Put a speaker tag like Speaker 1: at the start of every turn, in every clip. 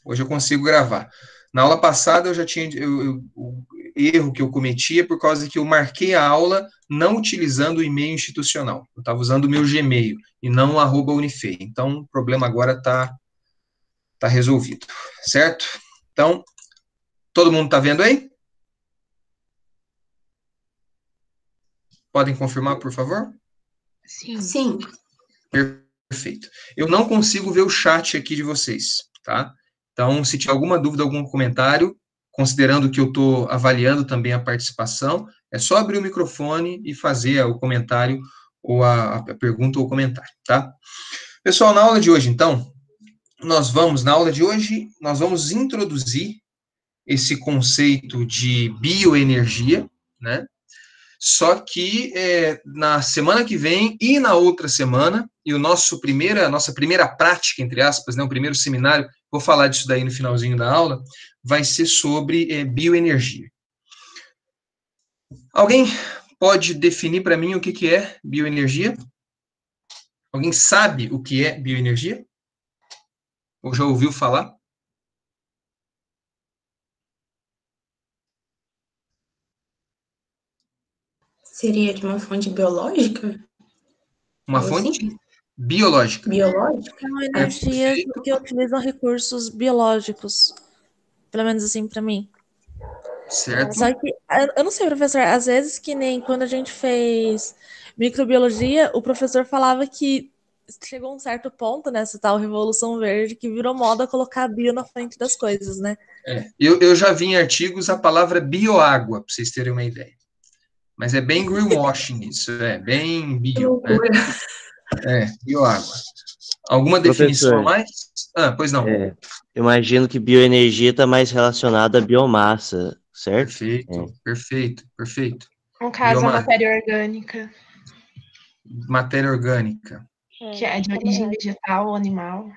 Speaker 1: Hoje eu consigo gravar. Na aula passada eu já tinha o erro que eu cometi é por causa que eu marquei a aula não utilizando o e-mail institucional. Eu estava usando o meu Gmail e não o @Unifei. Então o problema agora está resolvido, certo? Então, todo mundo está vendo aí? Podem confirmar, por favor?
Speaker 2: Sim.
Speaker 3: Sim.
Speaker 1: Perfeito. Eu não consigo ver o chat aqui de vocês, tá? Então, se tiver alguma dúvida, algum comentário, considerando que eu estou avaliando também a participação, é só abrir o microfone e fazer o comentário, ou a pergunta ou o comentário, tá? Pessoal, na aula de hoje, então, nós vamos introduzir esse conceito de bioenergia, né? Só que na semana que vem e na outra semana, e a nossa primeira prática, entre aspas, né, o primeiro seminário, vou falar disso daí no finalzinho da aula, vai ser sobre bioenergia. Alguém pode definir para mim o que é bioenergia? Alguém sabe o que é bioenergia? Ou já ouviu falar?
Speaker 3: Seria de uma fonte biológica?
Speaker 1: Uma
Speaker 3: Algo
Speaker 1: fonte
Speaker 3: assim?
Speaker 1: Biológica.
Speaker 3: Biológica?
Speaker 4: São energias que utilizam recursos biológicos. Pelo menos assim, para mim.
Speaker 1: Certo.
Speaker 4: Só que, eu não sei, professor, às vezes que nem quando a gente fez microbiologia, o professor falava que chegou a um certo ponto nessa tal Revolução Verde que virou moda colocar bio na frente das coisas, né?
Speaker 1: Eu já vi em artigos a palavra bioágua, para vocês terem uma ideia. Mas é bem greenwashing isso, bem bio, né? Bioágua. Alguma definição a mais? Pois não.
Speaker 5: Imagino que bioenergia está mais relacionada à biomassa, certo?
Speaker 1: Perfeito.
Speaker 2: No caso, a matéria orgânica.
Speaker 1: Matéria orgânica.
Speaker 2: Que é de origem vegetal ou animal.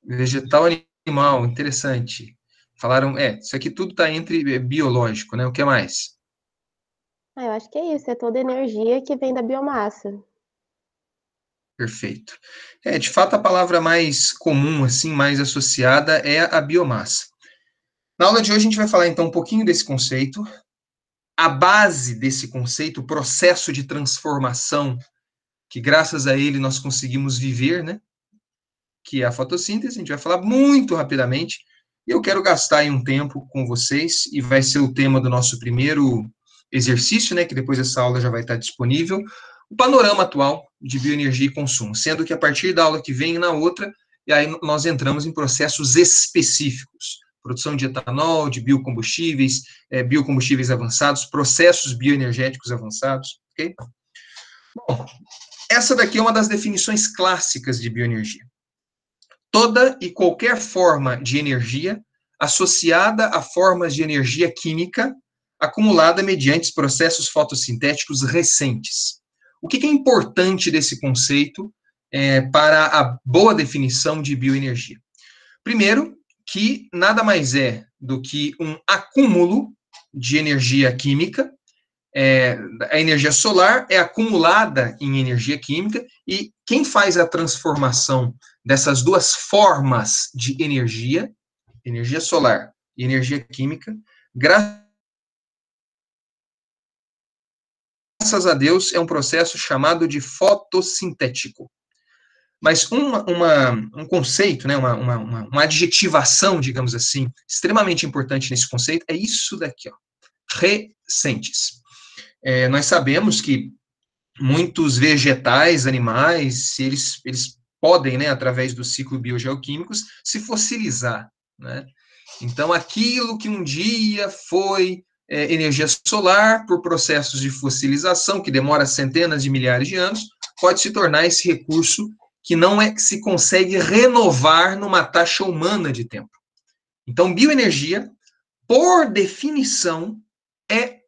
Speaker 1: Vegetal ou animal, interessante. Falaram, isso aqui tudo está entre biológico, né? O que mais?
Speaker 6: Eu acho que é isso, é toda energia que vem da biomassa.
Speaker 1: Perfeito. De fato, a palavra mais comum, assim, mais associada é a biomassa. Na aula de hoje, a gente vai falar, então, um pouquinho desse conceito, a base desse conceito, o processo de transformação, que graças a ele nós conseguimos viver, né? Que é a fotossíntese, a gente vai falar muito rapidamente, e eu quero gastar aí um tempo com vocês, e vai ser o tema do nosso primeiro exercício, né? Que depois essa aula já vai estar disponível, o panorama atual de bioenergia e consumo, sendo que a partir da aula que vem e na outra, e aí nós entramos em processos específicos, produção de etanol, de biocombustíveis, biocombustíveis avançados, processos bioenergéticos avançados, ok? Bom, essa daqui é uma das definições clássicas de bioenergia. Toda e qualquer forma de energia associada a formas de energia química acumulada mediante processos fotossintéticos recentes. O que é importante desse conceito para a boa definição de bioenergia? Primeiro, que nada mais é do que um acúmulo de energia química. A energia solar é acumulada em energia química e quem faz a transformação dessas duas formas de energia solar e energia química, graças a Deus, é um processo chamado de fotossintético. Mas um conceito, né, uma adjetivação, digamos assim, extremamente importante nesse conceito é isso daqui, ó, recentes. Nós sabemos que muitos vegetais, animais, eles podem, né, através do ciclo biogeoquímicos, se fossilizar, né? Então, aquilo que um dia foi energia solar, por processos de fossilização, que demora centenas de milhares de anos, pode se tornar esse recurso que não se consegue renovar numa taxa humana de tempo. Então, bioenergia, por definição, é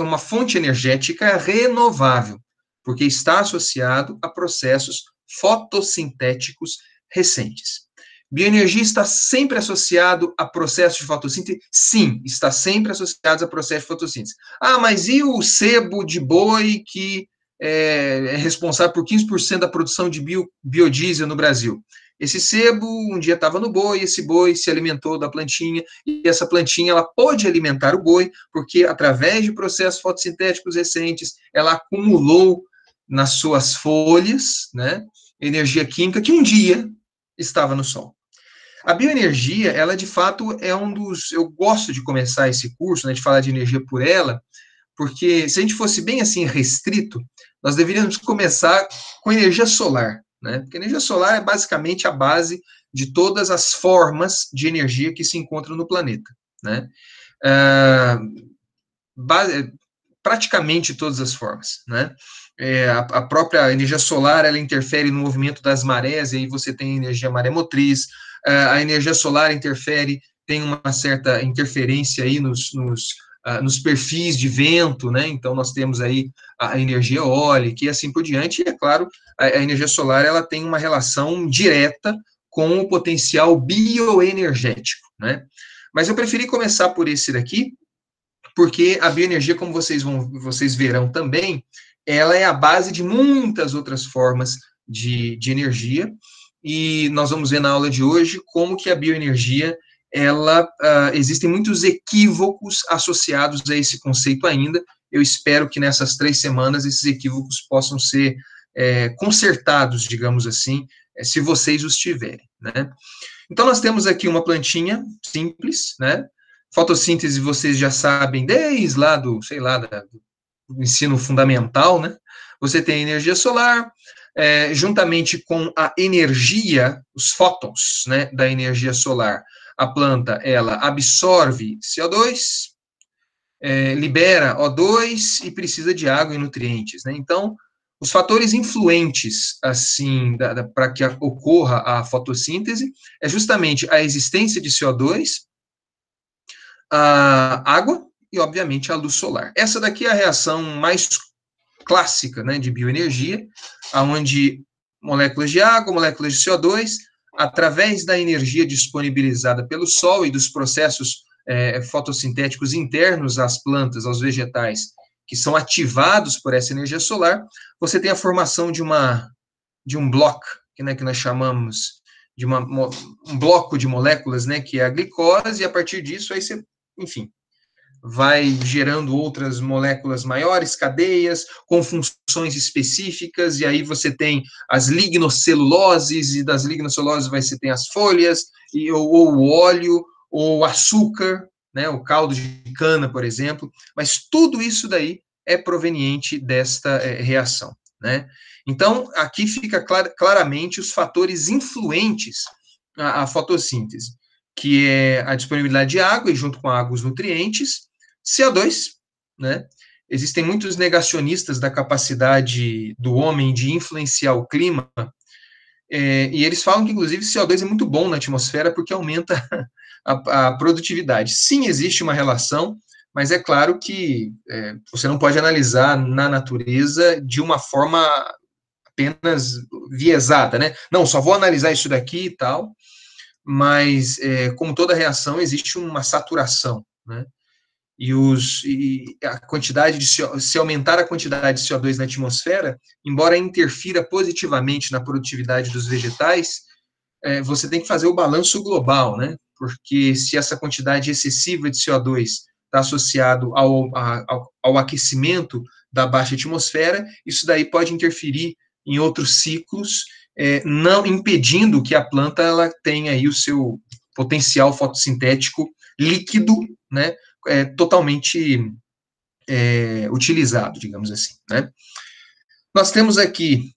Speaker 1: uma fonte energética renovável, porque está associado a processos fotossintéticos recentes. Bioenergia está sempre associado a processos de fotossíntese? Sim, está sempre associado a processos de fotossíntese. Mas e o sebo de boi que é responsável por 15% da produção de biodiesel no Brasil? Esse sebo um dia estava no boi, esse boi se alimentou da plantinha, e essa plantinha ela pode alimentar o boi, porque através de processos fotossintéticos recentes, ela acumulou nas suas folhas, né, energia química que um dia estava no sol. A bioenergia, ela de fato é um dos... Eu gosto de começar esse curso, né, de falar de energia por ela, porque se a gente fosse bem assim restrito, nós deveríamos começar com energia solar, né? Porque a energia solar é basicamente a base de todas as formas de energia que se encontram no planeta, né? Praticamente todas as formas, né? A própria energia solar, ela interfere no movimento das marés, e aí você tem energia maremotriz, a energia solar interfere, tem uma certa interferência aí nos perfis de vento, né? Então, nós temos aí a energia eólica e assim por diante, e, é claro, a energia solar, ela tem uma relação direta com o potencial bioenergético, né? Mas eu preferi começar por esse daqui, porque a bioenergia, como vocês verão também, ela é a base de muitas outras formas de energia, e nós vamos ver na aula de hoje como que a bioenergia, existem muitos equívocos associados a esse conceito ainda. Eu espero que nessas 3 semanas esses equívocos possam ser consertados, digamos assim, se vocês os tiverem, né? Então, nós temos aqui uma plantinha simples, né? Fotossíntese, vocês já sabem, desde lá do ensino fundamental, né? Você tem energia solar, juntamente com a energia, os fótons, né, da energia solar, a planta, ela absorve CO2, libera O2 e precisa de água e nutrientes, né? Então, os fatores influentes, assim, para que ocorra a fotossíntese, é justamente a existência de CO2, a água e, obviamente, a luz solar. Essa daqui é a reação mais clássica, né, de bioenergia, onde moléculas de água, moléculas de CO2, através da energia disponibilizada pelo Sol e dos processos fotossintéticos internos às plantas, aos vegetais, que são ativados por essa energia solar, você tem a formação de um bloco, né, que nós chamamos de um bloco de moléculas, né, que é a glicose, e a partir disso, aí você, enfim, vai gerando outras moléculas maiores, cadeias, com funções específicas, e aí você tem as lignoceluloses, e das lignoceluloses você tem as folhas, ou o óleo, ou o açúcar, né, o caldo de cana, por exemplo, mas tudo isso daí é proveniente desta reação, né? Então, aqui fica claramente os fatores influentes à fotossíntese, que é a disponibilidade de água, e junto com a água os nutrientes, CO2, né? Existem muitos negacionistas da capacidade do homem de influenciar o clima, e eles falam que, inclusive, CO2 é muito bom na atmosfera porque aumenta a produtividade. Sim, existe uma relação, mas é claro que você não pode analisar na natureza de uma forma apenas viesada, né? Não, só vou analisar isso daqui e tal, mas, como toda reação, existe uma saturação, né? E a quantidade se aumentar a quantidade de CO2 na atmosfera, embora interfira positivamente na produtividade dos vegetais, você tem que fazer o balanço global, né? Porque se essa quantidade excessiva de CO2 está associado ao aquecimento da baixa atmosfera, isso daí pode interferir em outros ciclos, não impedindo que a planta ela tenha aí o seu potencial fotossintético líquido, né, totalmente utilizado, digamos assim, né? Nós temos aqui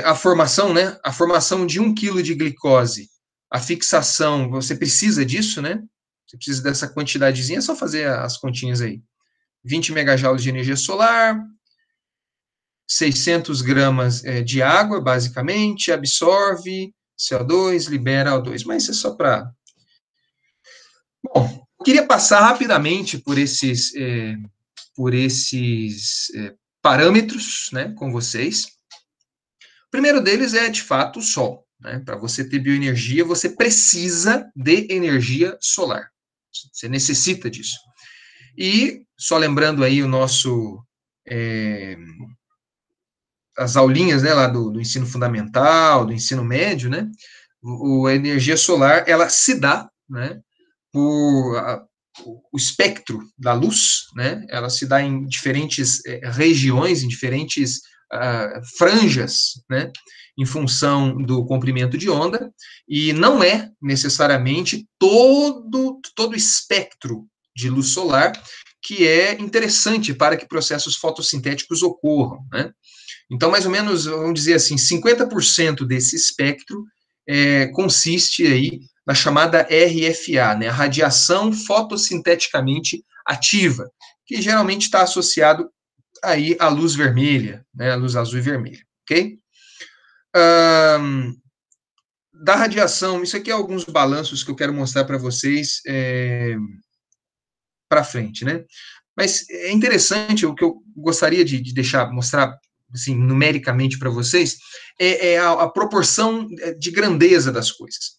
Speaker 1: a formação, né, a formação de 1 kg de glicose, a fixação, você precisa disso, né? Você precisa dessa quantidadezinha, é só fazer as continhas aí. 20 megajoules de energia solar, 600 gramas de água, basicamente, absorve CO2, libera O2, mas isso é só para... Bom, eu queria passar rapidamente por esses parâmetros, né, com vocês. O primeiro deles é, de fato, o Sol, né? Para você ter bioenergia, você precisa de energia solar. Você necessita disso. E, só lembrando aí o nosso... as aulinhas, né, lá do ensino fundamental, do ensino médio, né, a energia solar, ela se dá, né, por o espectro da luz, né, ela se dá em diferentes regiões, em diferentes franjas, né, em função do comprimento de onda, e não é necessariamente todo o espectro de luz solar que é interessante para que processos fotossintéticos ocorram, né? Então, mais ou menos, vamos dizer assim, 50% desse espectro consiste aí na chamada RFA, né, a radiação fotossinteticamente ativa, que geralmente está associado aí à luz vermelha, né, a luz azul e vermelha, ok? Da radiação, isso aqui é alguns balanços que eu quero mostrar para vocês para frente, né? Mas é interessante, o que eu gostaria de mostrar assim, numericamente para vocês, é a proporção de grandeza das coisas.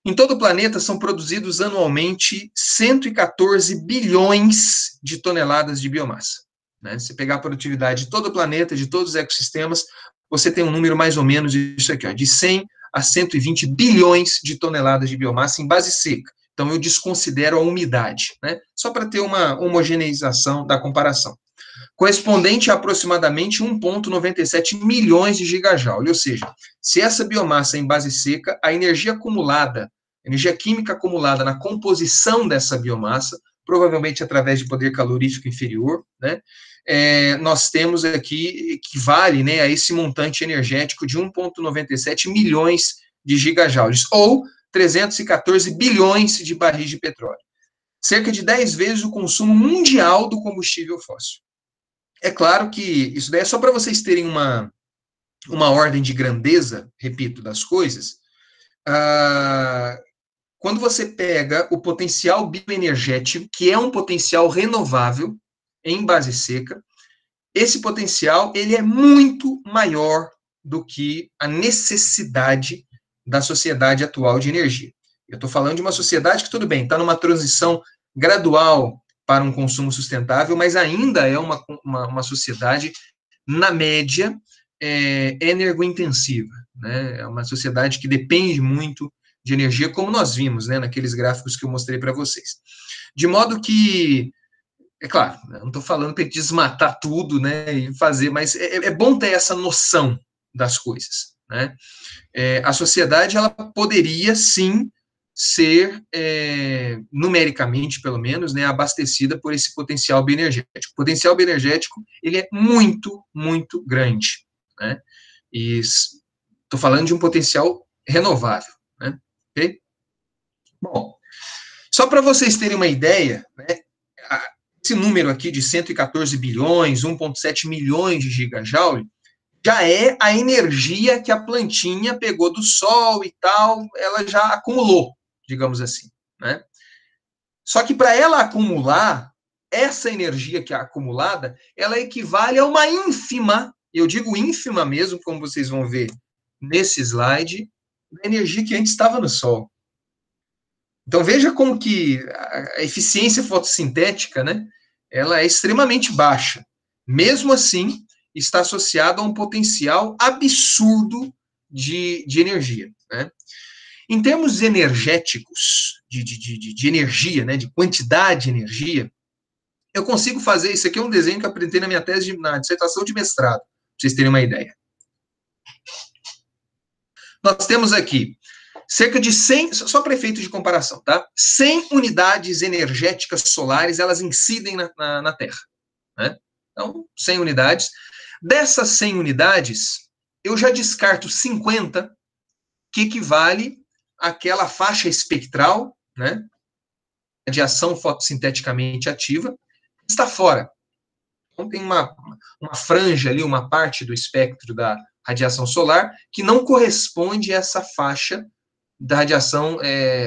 Speaker 1: Em todo o planeta são produzidos anualmente 114 bilhões de toneladas de biomassa, né? Se pegar a produtividade de todo o planeta, de todos os ecossistemas, você tem um número mais ou menos disso aqui, ó, de 100 a 120 bilhões de toneladas de biomassa em base seca. Então, eu desconsidero a umidade, né? Só para ter uma homogeneização da comparação. Correspondente a aproximadamente 1,97 milhões de gigajoule, ou seja, se essa biomassa é em base seca, a energia acumulada, energia química acumulada na composição dessa biomassa, provavelmente através de poder calorífico inferior, né, nós temos aqui, equivale, né, a esse montante energético de 1,97 milhões de gigajoules, ou 314 bilhões de barris de petróleo. Cerca de 10 vezes o consumo mundial do combustível fóssil. É claro que isso daí é só para vocês terem uma ordem de grandeza, repito, das coisas. Quando você pega o potencial bioenergético, que é um potencial renovável em base seca, esse potencial ele é muito maior do que a necessidade da sociedade atual de energia. Eu estou falando de uma sociedade que, tudo bem, está numa transição gradual para um consumo sustentável, mas ainda é uma sociedade, na média, energointensiva, né? É uma sociedade que depende muito de energia, como nós vimos, né, naqueles gráficos que eu mostrei para vocês. De modo que, é claro, não estou falando para desmatar tudo, né, e fazer, mas é bom ter essa noção das coisas, né? A sociedade, ela poderia, sim, ser, numericamente, pelo menos, né, abastecida por esse potencial bioenergético. O potencial bioenergético, ele é muito, muito grande, né? E estou falando de um potencial renovável, né? Ok? Bom, só para vocês terem uma ideia, né, esse número aqui de 114 bilhões, 1,7 milhões de gigajoule, já é a energia que a plantinha pegou do sol e tal, ela já acumulou, digamos assim, né? Só que para ela acumular, essa energia que é acumulada, ela equivale a uma ínfima, eu digo ínfima mesmo, como vocês vão ver nesse slide, da energia que antes estava no sol. Então veja como que a eficiência fotossintética, né, ela é extremamente baixa. Mesmo assim, está associado a um potencial absurdo de energia, né? Em termos energéticos, de energia, né, de quantidade de energia, eu consigo fazer, isso aqui é um desenho que eu aprendi na minha tese, na dissertação de mestrado, para vocês terem uma ideia. Nós temos aqui cerca de 100, só para efeito de comparação, tá? 100 unidades energéticas solares, elas incidem na Terra, né? Então, 100 unidades. Dessas 100 unidades, eu já descarto 50, que equivale àquela faixa espectral, né, radiação fotossinteticamente ativa, está fora. Então, tem uma franja ali, uma parte do espectro da radiação solar que não corresponde a essa faixa da radiação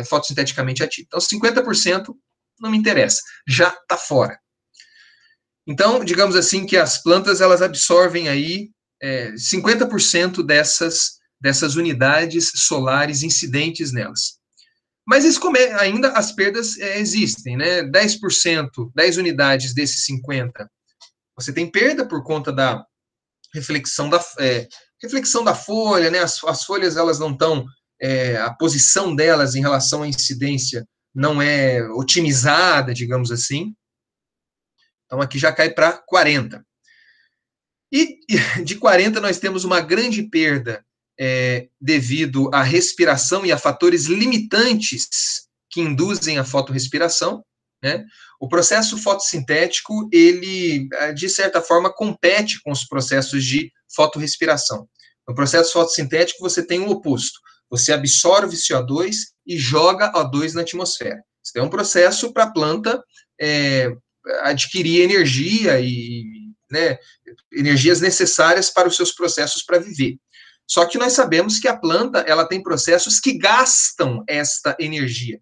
Speaker 1: fotossinteticamente ativa. Então, 50% não me interessa, já está fora. Então, digamos assim que as plantas, elas absorvem aí 50% dessas unidades solares incidentes nelas. Mas ainda as perdas existem, né? 10%, 10 unidades desses 50, você tem perda por conta da reflexão da folha, né? As folhas, elas não estão a posição delas em relação à incidência não é otimizada, digamos assim. Então, aqui já cai para 40. E de 40, nós temos uma grande perda devido à respiração e a fatores limitantes que induzem a fotorrespiração, né? O processo fotossintético, ele, de certa forma, compete com os processos de fotorrespiração. No processo fotossintético, você tem o oposto. Você absorve CO2 e joga O2 na atmosfera. Isso é um processo para a planta adquirir energia e, né, energias necessárias para os seus processos para viver. Só que nós sabemos que a planta, ela tem processos que gastam esta energia,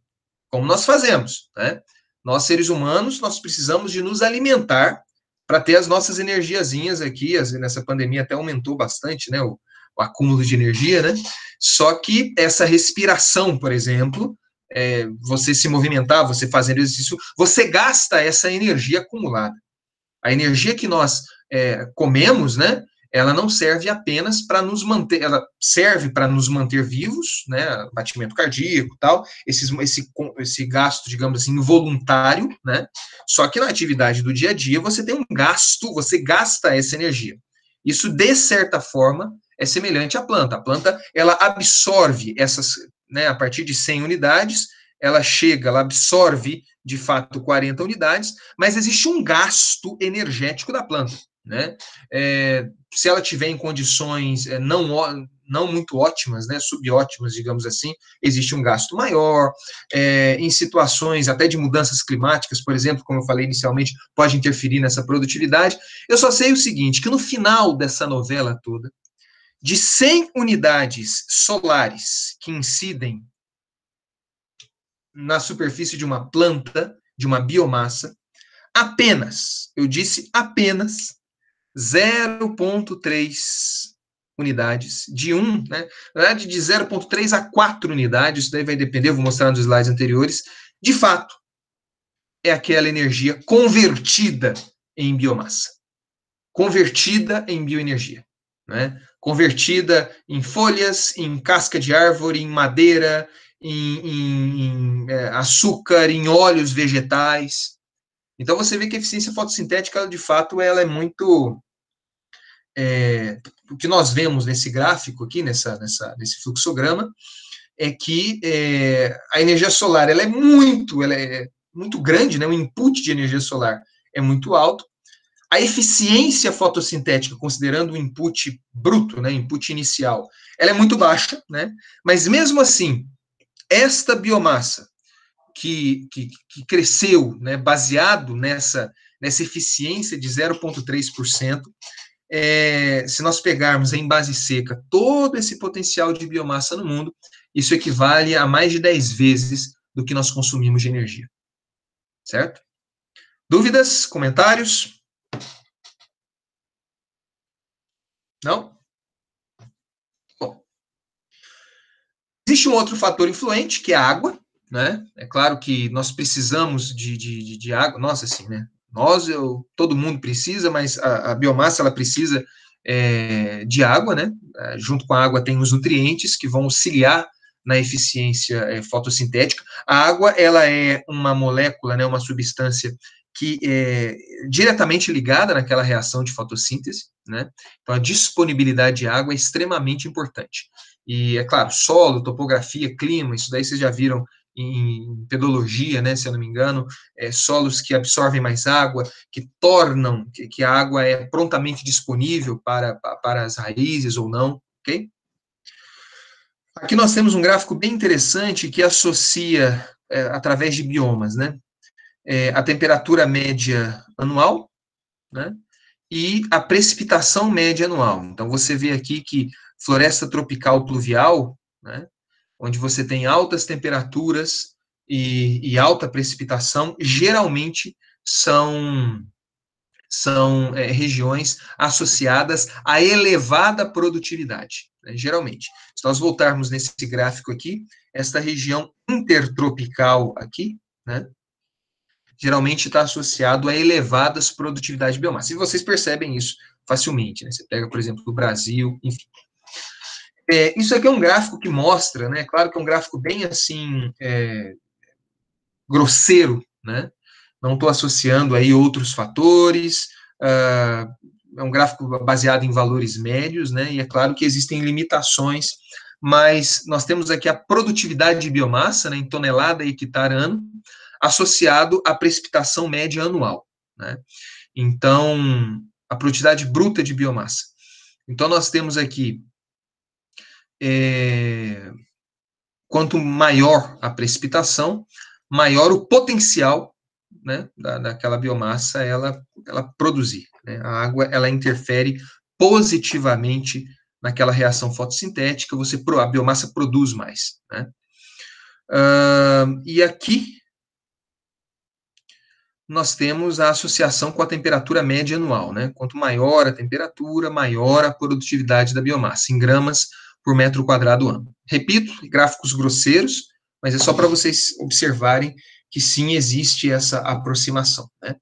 Speaker 1: como nós fazemos, né? Nós, seres humanos, nós precisamos de nos alimentar para ter as nossas energiazinhas aqui. Nessa pandemia até aumentou bastante, né, o acúmulo de energia, né? Só que essa respiração, por exemplo, você se movimentar, você fazer exercício, você gasta essa energia acumulada. A energia que nós comemos, né, ela não serve apenas para nos manter, ela serve para nos manter vivos, né, batimento cardíaco e tal, esse gasto, digamos assim, involuntário, né, só que na atividade do dia a dia você tem um gasto, você gasta essa energia. Isso, de certa forma, é semelhante à planta. A planta, ela absorve essas, né, a partir de 100 unidades, ela absorve, de fato, 40 unidades, mas existe um gasto energético da planta, né? Se ela tiver em condições não muito ótimas, né, subótimas, digamos assim, existe um gasto maior. Em situações até de mudanças climáticas, por exemplo, como eu falei inicialmente, pode interferir nessa produtividade. Eu só sei o seguinte, que no final dessa novela toda, de 100 unidades solares que incidem na superfície de uma planta, de uma biomassa, apenas, eu disse apenas, 0,3 unidades, de 1, né? Na verdade, de 0,3 a 4 unidades, isso daí vai depender, eu vou mostrar nos slides anteriores, de fato, é aquela energia convertida em biomassa, convertida em bioenergia, né? Convertida em folhas, em casca de árvore, em madeira, em açúcar, em óleos vegetais. Então, você vê que a eficiência fotossintética, de fato, ela é muito... o que nós vemos nesse gráfico aqui, nesse fluxograma, é que a energia solar ela é muito grande, né? O input de energia solar é muito alto. A eficiência fotossintética, considerando o input bruto, né, input inicial, ela é muito baixa, né? Mas mesmo assim, esta biomassa que cresceu, né, baseado nessa eficiência de 0,3%, se nós pegarmos em base seca todo esse potencial de biomassa no mundo, isso equivale a mais de 10 vezes do que nós consumimos de energia. Certo? Dúvidas? Comentários? Não? Bom. Existe um outro fator influente, que é a água, né? É claro que nós precisamos de água, nossa, assim, né? Todo mundo precisa, mas a biomassa, ela precisa de água, né? Junto com a água tem os nutrientes que vão auxiliar na eficiência fotossintética. A água, ela é uma molécula, né? Uma substância que é diretamente ligada naquela reação de fotossíntese, né? Então, a disponibilidade de água é extremamente importante. E, é claro, solo, topografia, clima, isso daí vocês já viram em pedologia, né, se eu não me engano, solos que absorvem mais água, que tornam que a água é prontamente disponível para as raízes ou não, ok? Aqui nós temos um gráfico bem interessante que associa, através de biomas, né, a temperatura média anual, né, e a precipitação média anual. Então, você vê aqui que floresta tropical pluvial, né, onde você tem altas temperaturas e alta precipitação, geralmente são regiões associadas a elevada produtividade, né, geralmente. Se nós voltarmos nesse gráfico aqui, esta região intertropical aqui, né, geralmente está associado a elevadas produtividades de biomassa. E vocês percebem isso facilmente, né? Você pega, por exemplo, o Brasil, enfim. Isso aqui é um gráfico que mostra, né? Claro que é um gráfico bem assim grosseiro, né? Não estou associando aí outros fatores. É um gráfico baseado em valores médios, né? E é claro que existem limitações, mas nós temos aqui a produtividade de biomassa, né, em tonelada e hectare ano, associado à precipitação média anual, né? Então, a produtividade bruta de biomassa. Então, nós temos aqui, quanto maior a precipitação, maior o potencial, né, daquela biomassa ela produzir, né? A água, ela interfere positivamente naquela reação fotossintética, a biomassa produz mais, né? E aqui nós temos a associação com a temperatura média anual, né? Quanto maior a temperatura, maior a produtividade da biomassa, em gramas por metro quadrado ano. Repito, gráficos grosseiros, mas é só para vocês observarem que sim, existe essa aproximação, né?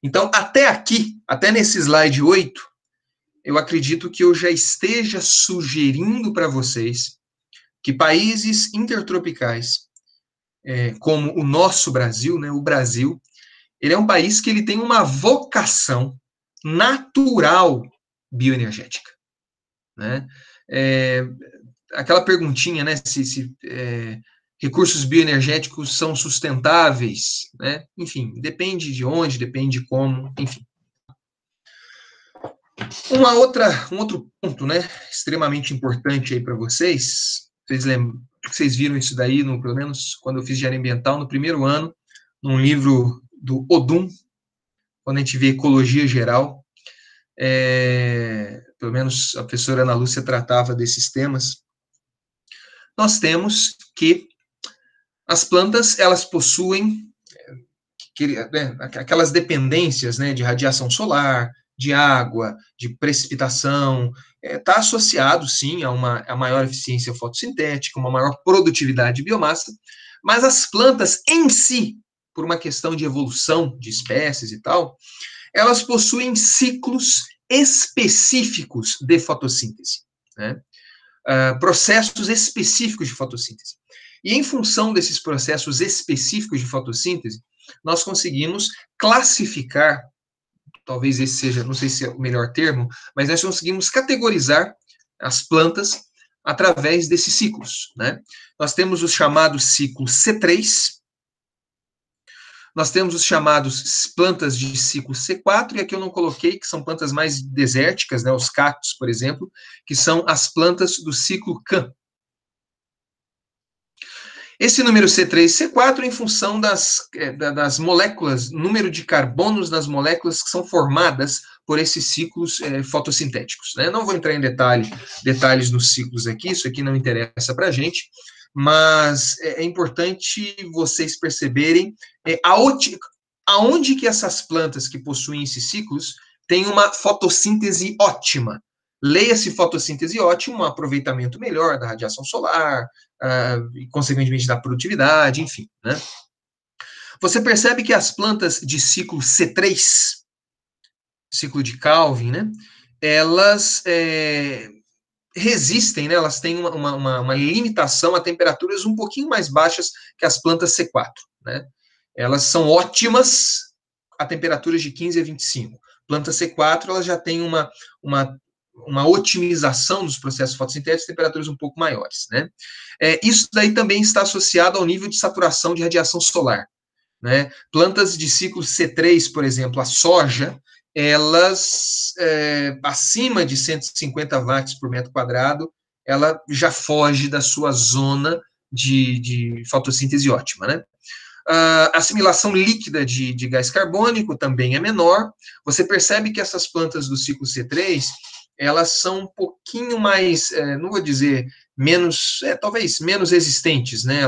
Speaker 1: Então, até aqui, até nesse slide 8, eu acredito que eu já esteja sugerindo para vocês que países intertropicais, como o nosso Brasil, né, o Brasil, ele é um país que ele tem uma vocação natural bioenergética, né? Aquela perguntinha, né, se recursos bioenergéticos são sustentáveis, né? Enfim, depende de onde, depende de como, enfim. Um outro ponto, né, extremamente importante aí para vocês, vocês viram isso daí, pelo menos quando eu fiz engenharia ambiental, no primeiro ano, num livro do Odum, quando a gente vê ecologia geral, pelo menos a professora Ana Lúcia tratava desses temas, nós temos que as plantas, elas possuem aquelas dependências, né, de radiação solar, de água, de precipitação, está associado, sim, a maior eficiência fotossintética, uma maior produtividade de biomassa, mas as plantas em si, por uma questão de evolução de espécies e tal, elas possuem ciclos específicos de fotossíntese, né? Processos específicos de fotossíntese. E em função desses processos específicos de fotossíntese, nós conseguimos classificar, talvez esse seja, não sei se é o melhor termo, mas nós conseguimos categorizar as plantas através desses ciclos, né? Nós temos os chamados ciclos C3, nós temos os chamados plantas de ciclo C4, e aqui eu não coloquei, que são plantas mais desérticas, né, os cactos, por exemplo, que são as plantas do ciclo CAN. Esse número C3 e C4 em função das moléculas, número de carbonos das moléculas que são formadas por esses ciclos fotossintéticos, né? Não vou entrar em detalhes nos ciclos aqui, isso aqui não interessa para a gente, mas é importante vocês perceberem aonde que essas plantas que possuem esses ciclos têm uma fotossíntese ótima. Leia-se fotossíntese ótima, um aproveitamento melhor da radiação solar, e consequentemente da produtividade, enfim, né? Você percebe que as plantas de ciclo C3, ciclo de Calvin, né, elas resistem, né, elas têm uma limitação a temperaturas um pouquinho mais baixas que as plantas C4, né? Elas são ótimas a temperaturas de 15 a 25. Planta C4, ela já tem uma otimização dos processos fotossintéticos a temperaturas um pouco maiores, né? Isso daí também está associado ao nível de saturação de radiação solar, né? Plantas de ciclo C3, por exemplo, a soja, elas, acima de 150 watts por metro quadrado, ela já foge da sua zona de fotossíntese ótima, né? A assimilação líquida de gás carbônico também é menor. Você percebe que essas plantas do ciclo C3, elas são um pouquinho mais, não vou dizer menos, talvez menos resistentes, né?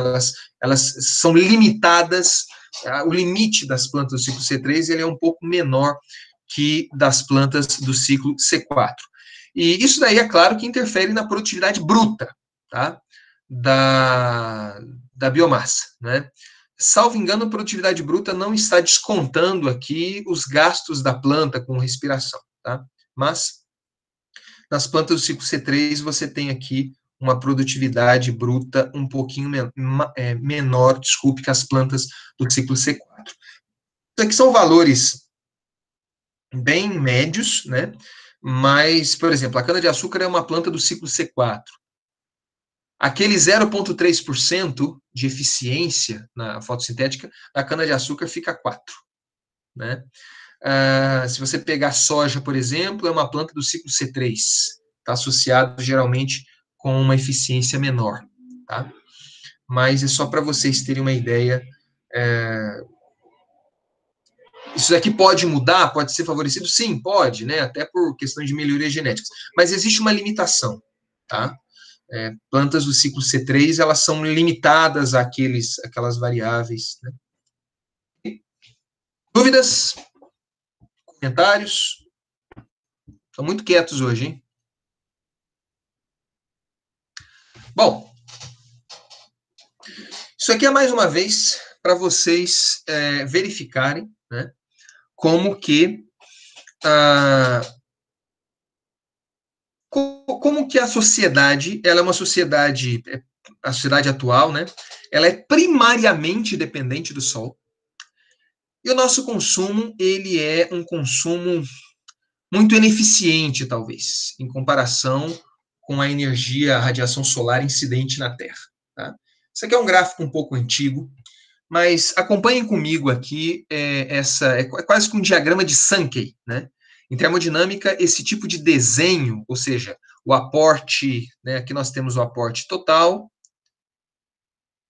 Speaker 1: Elas são limitadas, o limite das plantas do ciclo C3 ele é um pouco menor que das plantas do ciclo C4. E isso daí, é claro, que interfere na produtividade bruta, tá? Da biomassa, né? Salvo engano, a produtividade bruta não está descontando aqui os gastos da planta com respiração, tá? Mas nas plantas do ciclo C3 você tem aqui uma produtividade bruta um pouquinho menor, desculpe, que as plantas do ciclo C4. Isso aqui são valores bem médios, né? Mas, por exemplo, a cana-de-açúcar é uma planta do ciclo C4. Aquele 0,3% de eficiência na fotossintética, a cana-de-açúcar fica 4%. Né? Se você pegar soja, por exemplo, é uma planta do ciclo C3. Está associado, geralmente, com uma eficiência menor. Tá? Mas é só para vocês terem uma ideia. Isso aqui pode mudar, pode ser favorecido? Sim, pode, né? Até por questão de melhorias genéticas. Mas existe uma limitação, tá? Plantas do ciclo C3, elas são limitadas àquelas variáveis. Né? Dúvidas? Comentários? Estão muito quietos hoje, hein? Bom, isso aqui é mais uma vez para vocês verificarem, né, como que a sociedade, ela é uma sociedade, a sociedade atual, né, ela é primariamente dependente do Sol, e o nosso consumo, ele é um consumo muito ineficiente, talvez, em comparação com a energia, a radiação solar incidente na Terra. Tá? Isso aqui é um gráfico um pouco antigo, mas acompanhem comigo aqui, é quase que um diagrama de Sankey, né? Em termodinâmica, esse tipo de desenho, ou seja, o aporte, né, aqui nós temos o aporte total,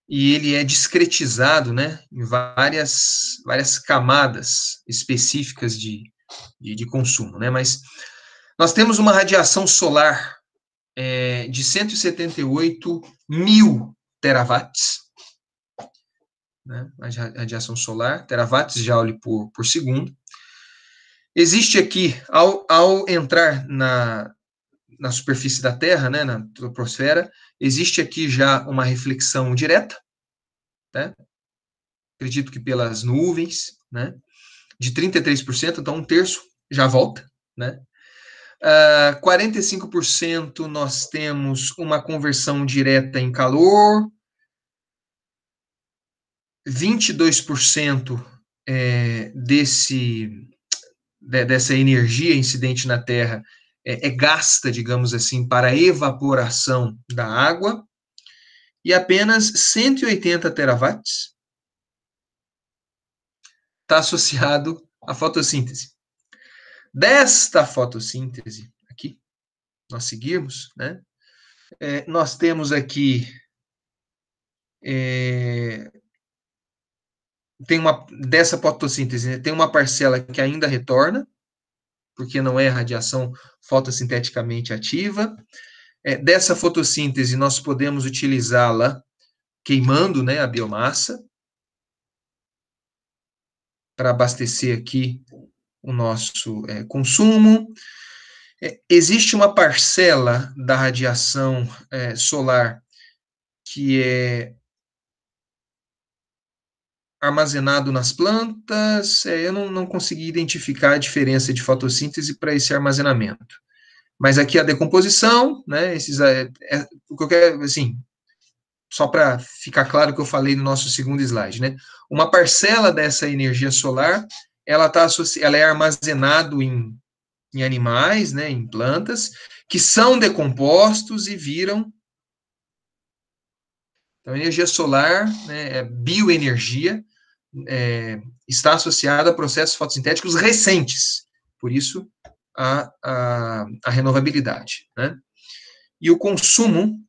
Speaker 1: e ele é discretizado, né, em várias camadas específicas de consumo, né, mas nós temos uma radiação solar de 178 mil terawatts, né, a radiação solar, terawatts-joule por segundo. Existe aqui, ao entrar na superfície da Terra, né, na troposfera, existe aqui já uma reflexão direta, né, acredito que pelas nuvens, né, de 33%, então um terço já volta, né. 45% nós temos uma conversão direta em calor, 22% dessa energia incidente na Terra é gasta, digamos assim, para a evaporação da água, e apenas 180 terawatts está associado à fotossíntese. Desta fotossíntese, aqui, nós seguirmos, né, nós temos aqui, dessa fotossíntese, né, tem uma parcela que ainda retorna, porque não é radiação fotossinteticamente ativa. Dessa fotossíntese, nós podemos utilizá-la queimando, né, a biomassa, para abastecer aqui o nosso consumo. Existe uma parcela da radiação solar que é armazenado nas plantas. Eu não consegui identificar a diferença de fotossíntese para esse armazenamento. Mas aqui a decomposição, né, o que eu quero, assim, só para ficar claro o que eu falei no nosso segundo slide, né, uma parcela dessa energia solar, ela é armazenado em animais, né, em plantas, que são decompostos e viram. Então, a energia solar, né, bioenergia, está associada a processos fotossintéticos recentes, por isso a renovabilidade. Né? E o consumo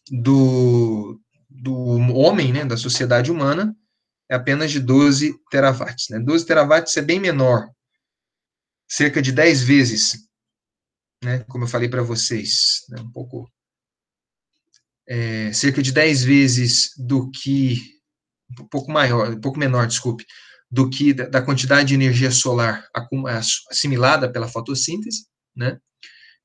Speaker 1: do homem, né, da sociedade humana, é apenas de 12 terawatts. Né? 12 terawatts é bem menor, cerca de 10 vezes, né, como eu falei para vocês, né, cerca de 10 vezes do que, um pouco menor, desculpe, do que da quantidade de energia solar assimilada pela fotossíntese, né,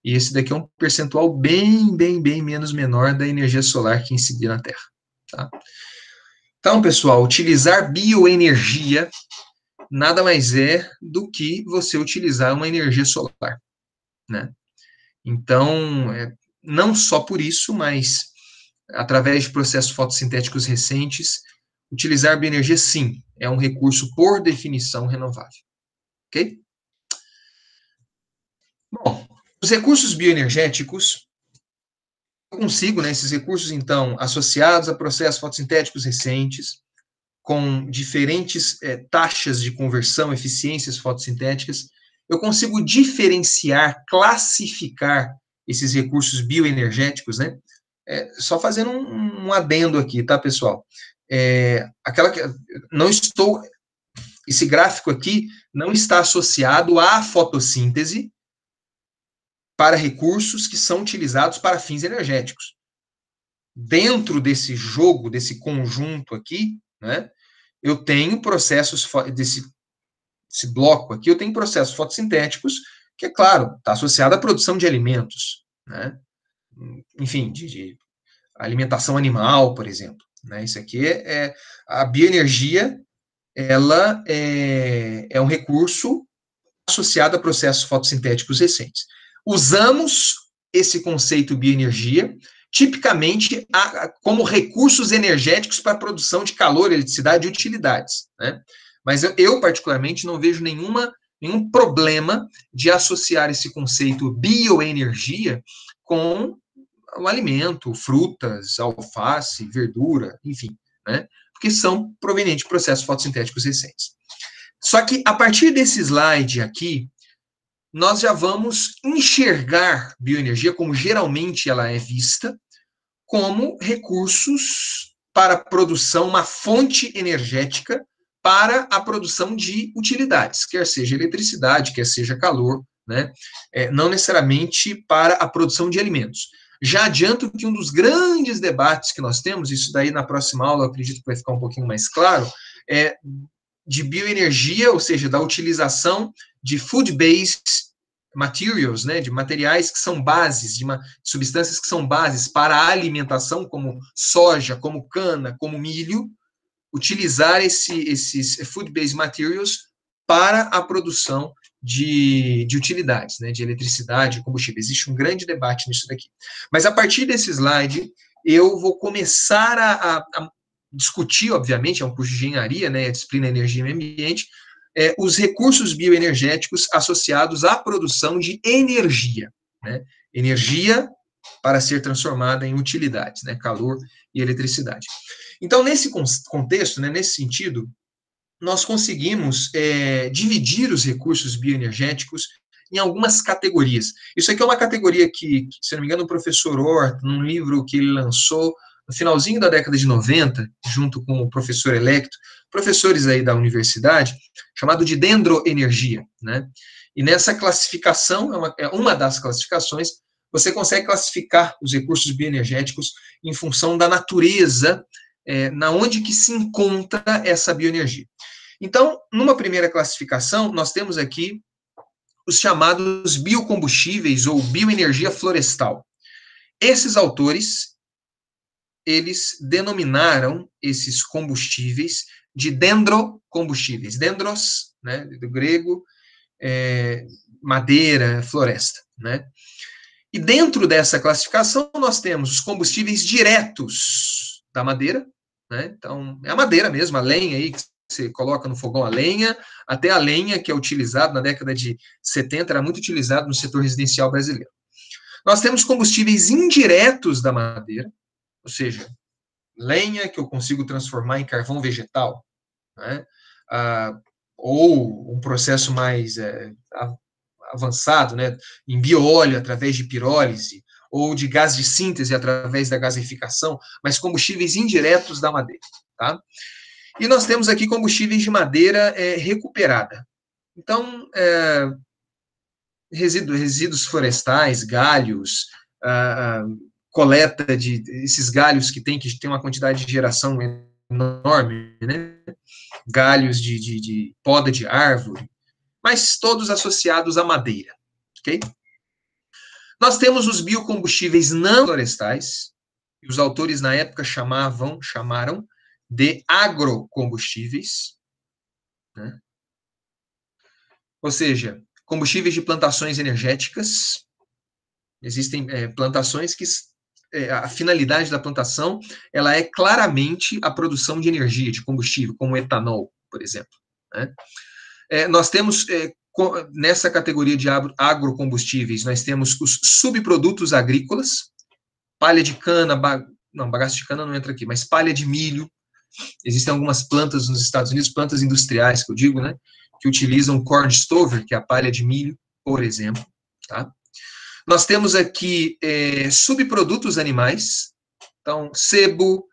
Speaker 1: e esse daqui é um percentual bem menos menor da energia solar que incidir na Terra, tá? Então, pessoal, utilizar bioenergia nada mais é do que você utilizar uma energia solar, né? Então, não só por isso, mas através de processos fotossintéticos recentes, utilizar bioenergia, sim, é um recurso, por definição, renovável. Ok? Bom, os recursos bioenergéticos, eu consigo, né, esses recursos, então, associados a processos fotossintéticos recentes, com diferentes taxas de conversão, eficiências fotossintéticas, eu consigo diferenciar, classificar esses recursos bioenergéticos, né? Só fazendo um adendo aqui, tá, pessoal? Não estou, esse gráfico aqui não está associado à fotossíntese para recursos que são utilizados para fins energéticos. Dentro desse jogo, desse conjunto aqui, né, eu tenho processos desse bloco aqui, eu tenho processos fotossintéticos, que, é claro, está associado à produção de alimentos, né? Enfim, de alimentação animal, por exemplo. Né? Isso aqui a bioenergia, ela é um recurso associado a processos fotossintéticos recentes. Usamos esse conceito bioenergia tipicamente como recursos energéticos para a produção de calor, eletricidade e utilidades. Né? Mas eu, particularmente, não vejo nenhum problema de associar esse conceito bioenergia com o alimento, frutas, alface, verdura, enfim, né? Porque são provenientes de processos fotossintéticos recentes. Só que, a partir desse slide aqui, nós já vamos enxergar bioenergia, como geralmente ela é vista, como recursos para a produção, uma fonte energética para a produção de utilidades, quer seja eletricidade, quer seja calor, né? Não necessariamente para a produção de alimentos. Já adianto que um dos grandes debates que nós temos, isso daí na próxima aula eu acredito que vai ficar um pouquinho mais claro, é de bioenergia, ou seja, da utilização de food-based materials, né, de materiais que são bases, de substâncias que são bases para a alimentação, como soja, como cana, como milho, utilizar esses food-based materials para a produção de utilidades, né, de eletricidade, combustível. Existe um grande debate nisso daqui. Mas a partir desse slide, eu vou começar a discutir, obviamente, é um curso de engenharia, né, a disciplina Energia e Meio Ambiente, os recursos bioenergéticos associados à produção de energia, né, energia para ser transformada em utilidades, né, calor e eletricidade. Então, nesse contexto, né, nesse sentido, nós conseguimos dividir os recursos bioenergéticos em algumas categorias. Isso aqui é uma categoria que, se não me engano, o professor Hort, num livro que ele lançou no finalzinho da década de 90, junto com o professor Electo, professores aí da universidade, chamado de dendroenergia, né? E nessa classificação, é uma das classificações, você consegue classificar os recursos bioenergéticos em função da natureza, na onde que se encontra essa bioenergia. Então, numa primeira classificação, nós temos aqui os chamados biocombustíveis ou bioenergia florestal. Esses autores, eles denominaram esses combustíveis de dendrocombustíveis. Dendros, né, do grego, madeira, floresta, né? E dentro dessa classificação, nós temos os combustíveis diretos da madeira, né? Então, é a madeira mesmo, a lenha aí, que você coloca no fogão a lenha, até a lenha que é utilizado na década de 70, era muito utilizado no setor residencial brasileiro. Nós temos combustíveis indiretos da madeira, ou seja, lenha que eu consigo transformar em carvão vegetal, né? Ou um processo mais avançado, né, em bióleo, através de pirólise, ou de gás de síntese, através da gaseificação, mas combustíveis indiretos da madeira, tá? E nós temos aqui combustíveis de madeira recuperada. Então, resíduos florestais, galhos, coleta esses galhos que tem uma quantidade de geração enorme, né? Galhos de poda de árvore, mas todos associados à madeira, ok? Nós temos os biocombustíveis não florestais, que os autores na época chamaram de agrocombustíveis, né? Ou seja, combustíveis de plantações energéticas, Existem plantações que a finalidade da plantação ela é claramente a produção de energia, de combustível, como o etanol, por exemplo. Né? Nós temos, nessa categoria de agrocombustíveis, nós temos os subprodutos agrícolas, palha de cana, bagaço de cana não entra aqui, mas palha de milho. Existem algumas plantas nos Estados Unidos, plantas industriais, que eu digo, né, que utilizam corn stover, que é a palha de milho, por exemplo. Tá? Nós temos aqui subprodutos animais, então, sebo,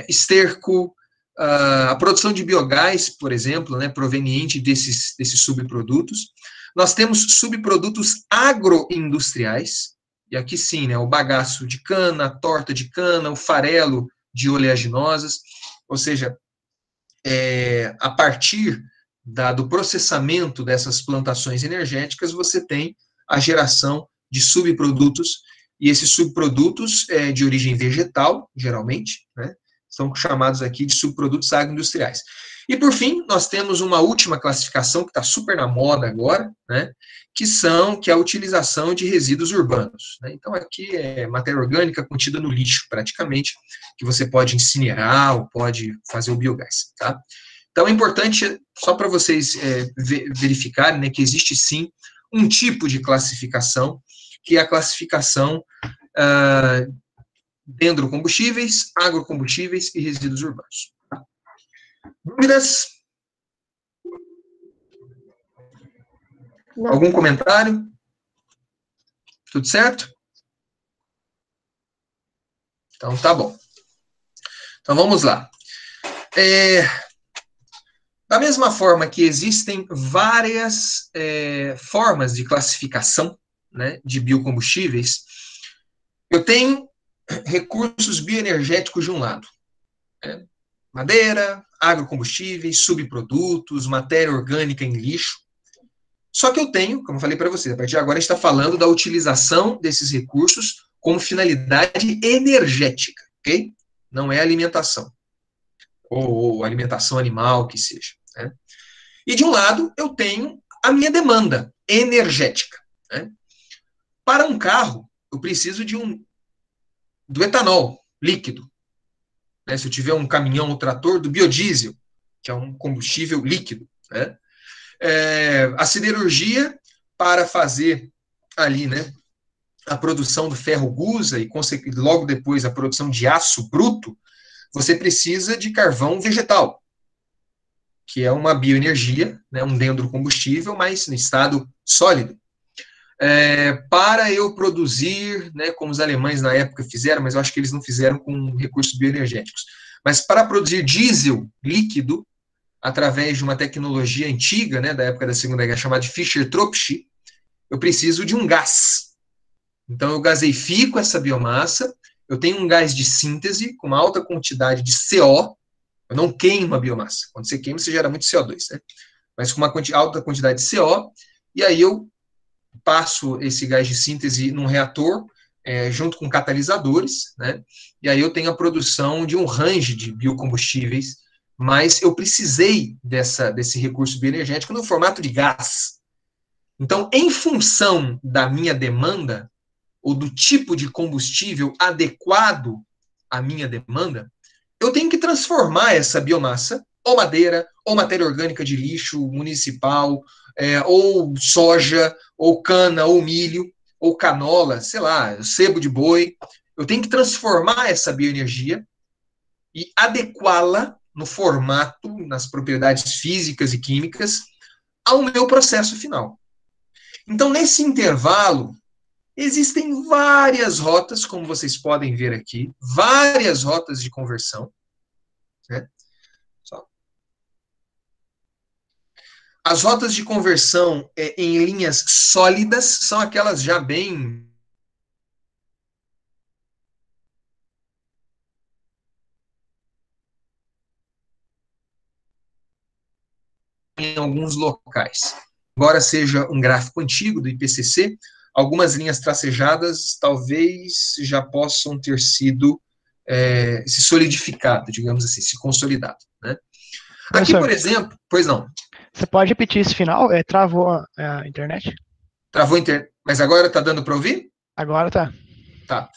Speaker 1: esterco, a produção de biogás, por exemplo, né, proveniente desses subprodutos. Nós temos subprodutos agroindustriais, e aqui sim, né, o bagaço de cana, a torta de cana, o farelo de oleaginosas, ou seja, a partir do processamento dessas plantações energéticas, você tem a geração de subprodutos, e esses subprodutos de origem vegetal, geralmente, né, são chamados aqui de subprodutos agroindustriais. E, por fim, nós temos uma última classificação que está super na moda agora, né, que é a utilização de resíduos urbanos. Né? Então, aqui é matéria orgânica contida no lixo, praticamente, que você pode incinerar ou pode fazer o biogás. Tá? Então, é importante, só para vocês verificarem, né, que existe, sim, um tipo de classificação, que é a classificação dendrocombustíveis, agrocombustíveis e resíduos urbanos. Dúvidas?
Speaker 6: Não.
Speaker 1: Algum comentário? Tudo certo? Então, tá bom. Então, vamos lá. Da mesma forma que existem várias formas de classificação, né, de biocombustíveis, eu tenho recursos bioenergéticos de um lado. Né? Madeira, agrocombustíveis, subprodutos, matéria orgânica em lixo. Só que eu tenho, como eu falei para vocês, a partir de agora a gente está falando da utilização desses recursos como finalidade energética, ok? Não é alimentação. Ou alimentação animal, que seja. Né? E de um lado, eu tenho a minha demanda energética. Né? Para um carro, eu preciso do etanol líquido. Né? Se eu tiver um caminhão ou trator, do biodiesel, que é um combustível líquido. Né? A siderurgia, para fazer ali, né, a produção do ferro gusa e logo depois a produção de aço bruto, você precisa de carvão vegetal, que é uma bioenergia, né, um dendrocombustível, mas no estado sólido. Para eu produzir, né, como os alemães na época fizeram, mas eu acho que eles não fizeram com recursos bioenergéticos, mas para produzir diesel líquido, através de uma tecnologia antiga, né, da época da Segunda Guerra, chamada de Fischer-Tropsch, eu preciso de um gás. Então, eu gaseifico essa biomassa, eu tenho um gás de síntese com uma alta quantidade de CO, eu não queimo a biomassa. Quando você queima, você gera muito CO2, né? Mas com uma alta quantidade de CO, e aí eu passo esse gás de síntese num reator, junto com catalisadores, né? E aí eu tenho a produção de um range de biocombustíveis, mas eu precisei desse recurso bioenergético no formato de gás. Então, em função da minha demanda, ou do tipo de combustível adequado à minha demanda, eu tenho que transformar essa biomassa, ou madeira, ou matéria orgânica de lixo municipal, ou soja, ou cana, ou milho, ou canola, sei lá, sebo de boi. Eu tenho que transformar essa bioenergia e adequá-la no formato, nas propriedades físicas e químicas, ao meu processo final. Então, nesse intervalo, existem várias rotas, como vocês podem ver aqui, várias rotas de conversão. Né? As rotas de conversão em linhas sólidas são aquelas já bem... em alguns locais. Embora seja um gráfico antigo do IPCC, algumas linhas tracejadas talvez já possam ter sido se solidificado, digamos assim, se consolidado. Né? Aqui, por exemplo... Pois não.
Speaker 7: Você pode repetir esse final? Travou a internet?
Speaker 1: Travou a internet. Mas agora está dando para ouvir?
Speaker 7: Agora tá.
Speaker 1: Tá.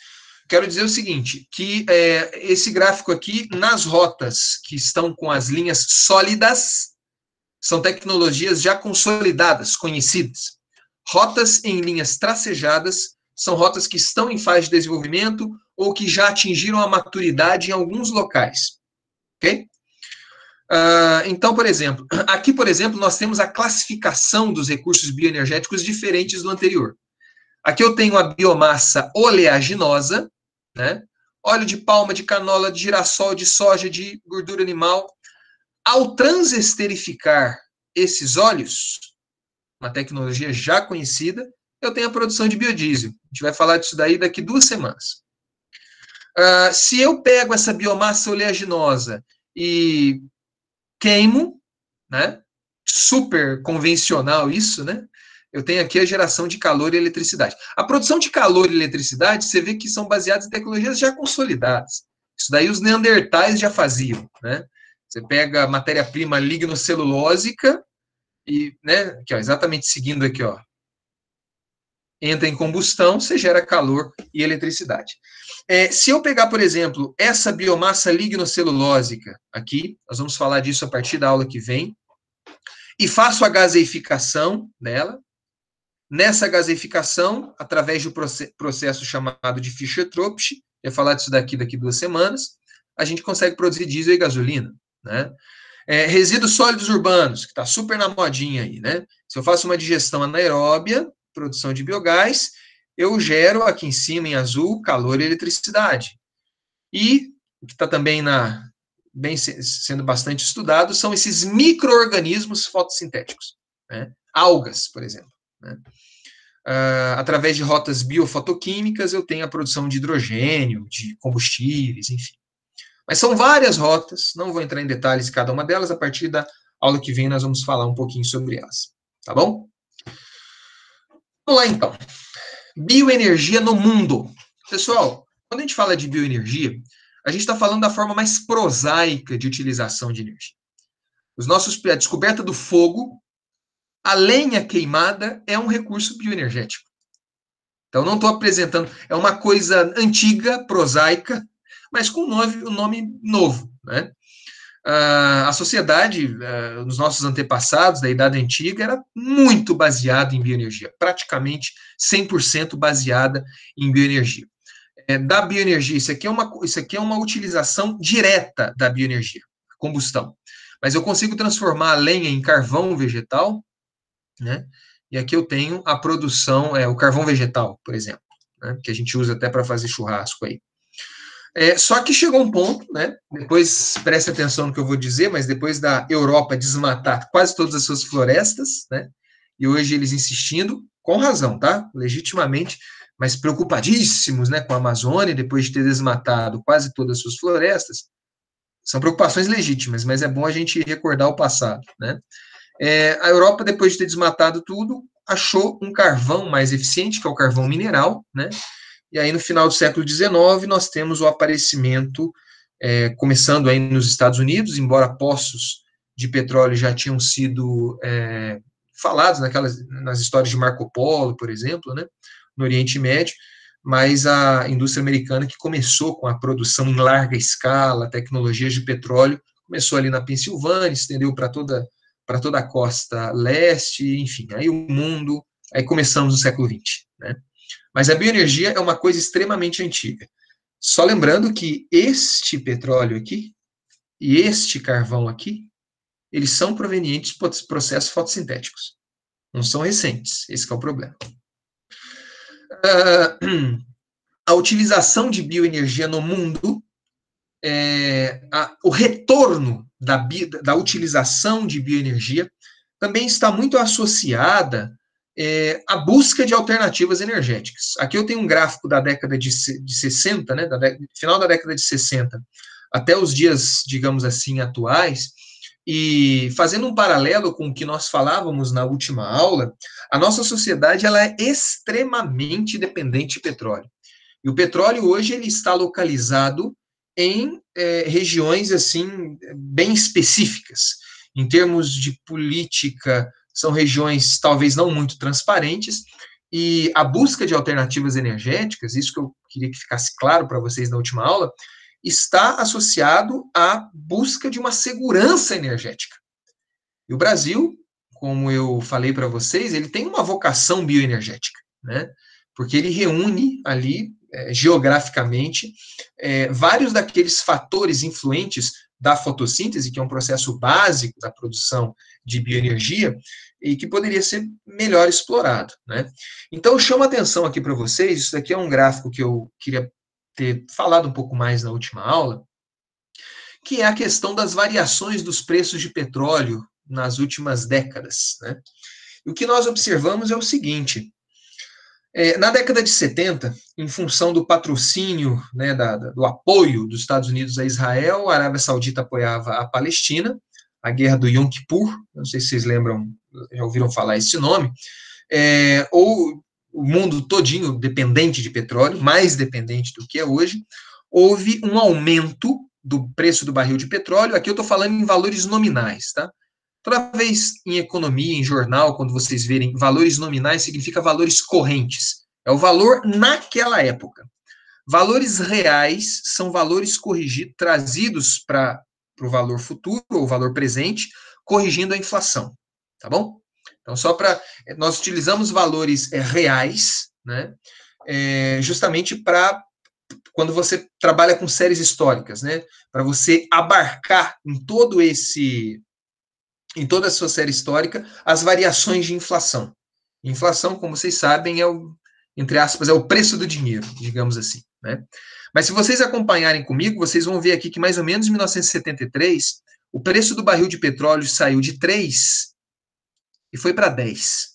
Speaker 1: Quero dizer o seguinte, que esse gráfico aqui, nas rotas que estão com as linhas sólidas, são tecnologias já consolidadas, conhecidas. Rotas em linhas tracejadas são rotas que estão em fase de desenvolvimento ou que já atingiram a maturidade em alguns locais. Ok? Então, por exemplo, aqui, por exemplo, nós temos a classificação dos recursos bioenergéticos diferentes do anterior. Aqui eu tenho a biomassa oleaginosa, né? Óleo de palma, de canola, de girassol, de soja, de gordura animal. Ao transesterificar esses óleos, uma tecnologia já conhecida, eu tenho a produção de biodiesel. A gente vai falar disso daí daqui 2 semanas. Se eu pego essa biomassa oleaginosa e queimo, né? Super convencional isso, né? Eu tenho aqui a geração de calor e eletricidade. A produção de calor e eletricidade, você vê que são baseadas em tecnologias já consolidadas. Isso daí os neandertais já faziam, né? Você pega a matéria-prima lignocelulósica e, né, aqui, ó, exatamente seguindo aqui, ó, entra em combustão, você gera calor e eletricidade. Se eu pegar, por exemplo, essa biomassa lignocelulósica aqui, nós vamos falar disso a partir da aula que vem, e faço a gaseificação dela. Nessa gaseificação, através de um processo chamado de Fischer-Tropsch, eu vou falar disso daqui 2 semanas, a gente consegue produzir diesel e gasolina, né? Resíduos sólidos urbanos, que está super na modinha aí, né? Se eu faço uma digestão anaeróbia, produção de biogás, eu gero aqui em cima, em azul, calor e eletricidade. E o que está também sendo bastante estudado são esses micro-organismos fotossintéticos, né? Algas, por exemplo, né? Através de rotas biofotoquímicas, eu tenho a produção de hidrogênio, de combustíveis, enfim. Mas são várias rotas, não vou entrar em detalhes de cada uma delas, a partir da aula que vem nós vamos falar um pouquinho sobre elas, tá bom? Vamos lá, então. Bioenergia no mundo. Pessoal, quando a gente fala de bioenergia, a gente está falando da forma mais prosaica de utilização de energia. A descoberta do fogo, a lenha queimada é um recurso bioenergético. Então, não estou apresentando, é uma coisa antiga, prosaica, mas com um nome novo, né? A sociedade, os nossos antepassados da Idade Antiga, era muito baseada em bioenergia, praticamente 100% baseada em bioenergia. Da bioenergia, isso aqui é uma utilização direta da bioenergia, combustão. Mas eu consigo transformar a lenha em carvão vegetal, né? E aqui eu tenho a produção, o carvão vegetal, por exemplo, né? Que a gente usa até para fazer churrasco aí. Só que chegou um ponto, né? Depois, preste atenção no que eu vou dizer, mas depois da Europa desmatar quase todas as suas florestas, né? E hoje eles insistindo, com razão, tá? Legitimamente, mas preocupadíssimos, né, com a Amazônia, depois de ter desmatado quase todas as suas florestas. São preocupações legítimas, mas é bom a gente recordar o passado, né? A Europa, depois de ter desmatado tudo, achou um carvão mais eficiente, que é o carvão mineral, né? E aí, no final do século XIX, nós temos o aparecimento, começando aí nos Estados Unidos, embora poços de petróleo já tinham sido falados nas histórias de Marco Polo, por exemplo, né, no Oriente Médio, mas a indústria americana, que começou com a produção em larga escala, tecnologias de petróleo, começou ali na Pensilvânia, estendeu para toda a costa leste, enfim, aí começamos no século XX, né? Mas a bioenergia é uma coisa extremamente antiga. Só lembrando que este petróleo aqui e este carvão aqui, eles são provenientes de processos fotossintéticos. Não são recentes, esse é o problema. A utilização de bioenergia no mundo, o retorno da utilização de bioenergia também está muito associada a busca de alternativas energéticas. Aqui eu tenho um gráfico da década de 60, né, final da década de 60, até os dias, digamos assim, atuais, e fazendo um paralelo com o que nós falávamos na última aula, a nossa sociedade ela é extremamente dependente de petróleo. E o petróleo hoje ele está localizado em regiões assim bem específicas. Em termos de política, são regiões talvez não muito transparentes, E a busca de alternativas energéticas, isso que eu queria que ficasse claro para vocês na última aula, está associado à busca de uma segurança energética. E o Brasil, como eu falei para vocês, ele tem uma vocação bioenergética, né? Porque ele reúne ali, geograficamente, vários daqueles fatores influentes da fotossíntese, que é um processo básico da produção de bioenergia, e que poderia ser melhor explorado, né? Então, eu chamo a atenção aqui para vocês, isso daqui é um gráfico que eu queria ter falado um pouco mais na última aula, que é a questão das variações dos preços de petróleo nas últimas décadas, né? E o que nós observamos é o seguinte, na década de 70, em função do patrocínio, né, do apoio dos Estados Unidos a Israel, a Arábia Saudita apoiava a Palestina, a guerra do Yom Kippur, não sei se vocês lembram, já ouviram falar esse nome, ou o mundo todinho dependente de petróleo, mais dependente do que é hoje, houve um aumento do preço do barril de petróleo, aqui eu estou falando em valores nominais, tá? Toda vez em economia, em jornal, quando vocês verem valores nominais, significa valores correntes. É o valor naquela época. Valores reais são valores corrigidos, trazidos para o valor futuro, ou valor presente, corrigindo a inflação. Tá bom? Então, nós utilizamos valores reais, né? Justamente para quando você trabalha com séries históricas, né? Para você abarcar em toda a sua série histórica, as variações de inflação. Inflação, como vocês sabem, entre aspas, é o preço do dinheiro, digamos assim, né? Mas se vocês acompanharem comigo, vocês vão ver aqui que mais ou menos em 1973, o preço do barril de petróleo saiu de 3 e foi para 10.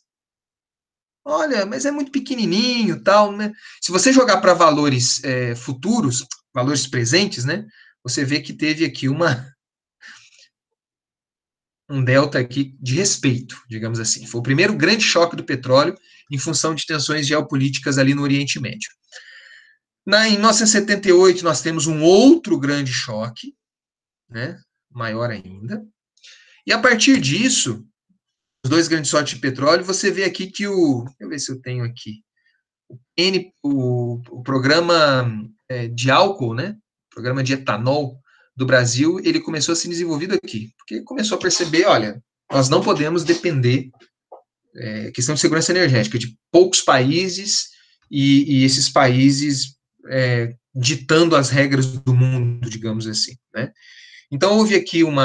Speaker 1: Olha, mas é muito pequenininho, tal, né? Se você jogar para valores futuros, valores presentes, né? Você vê que teve aqui um delta aqui de respeito, digamos assim. Foi o primeiro grande choque do petróleo em função de tensões geopolíticas ali no Oriente Médio. Em 1978, nós temos um outro grande choque, né, maior ainda. E a partir disso, os dois grandes choques de petróleo, você vê aqui que deixa eu ver se eu tenho aqui, o programa de álcool, né, programa de etanol do Brasil, ele começou a ser desenvolvido aqui, porque começou a perceber, olha, nós não podemos depender, questão de segurança energética, de poucos países, e esses países ditando as regras do mundo, digamos assim, né? Então, houve aqui um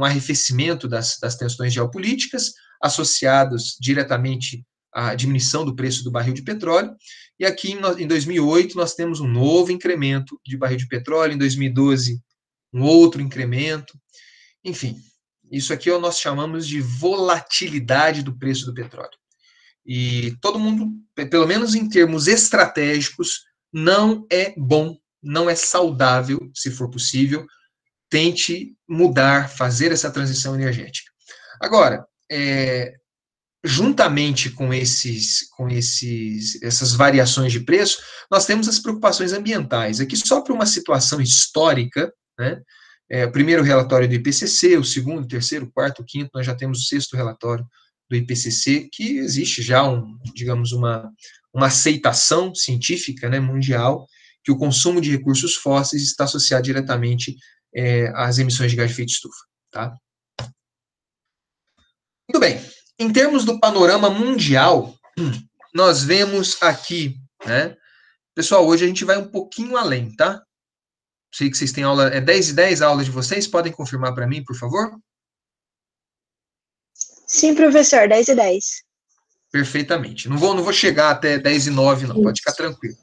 Speaker 1: arrefecimento das tensões geopolíticas, associados diretamente à diminuição do preço do barril de petróleo, e aqui em 2008 nós temos um novo incremento de barril de petróleo, em 2012 um outro incremento, enfim, isso aqui nós chamamos de volatilidade do preço do petróleo. E todo mundo, pelo menos em termos estratégicos, não é bom, não é saudável, se for possível, tente mudar, fazer essa transição energética. Agora, juntamente com essas variações de preço, nós temos as preocupações ambientais. Aqui, só para uma situação histórica, né? O primeiro relatório do IPCC, o segundo, o terceiro, o quarto, o quinto, nós já temos o sexto relatório do IPCC, que existe já, digamos, uma aceitação científica, né, mundial, que o consumo de recursos fósseis está associado diretamente às emissões de gás de efeito estufa. Tá? Muito bem. Em termos do panorama mundial, nós vemos aqui, né? Pessoal, hoje a gente vai um pouquinho além, tá? Sei que vocês têm aula, 10h10 a aula de vocês, podem confirmar para mim, por favor?
Speaker 7: Sim, professor, 10h10.
Speaker 1: Perfeitamente. Não vou chegar até 10h09, não, pode ficar tranquilo.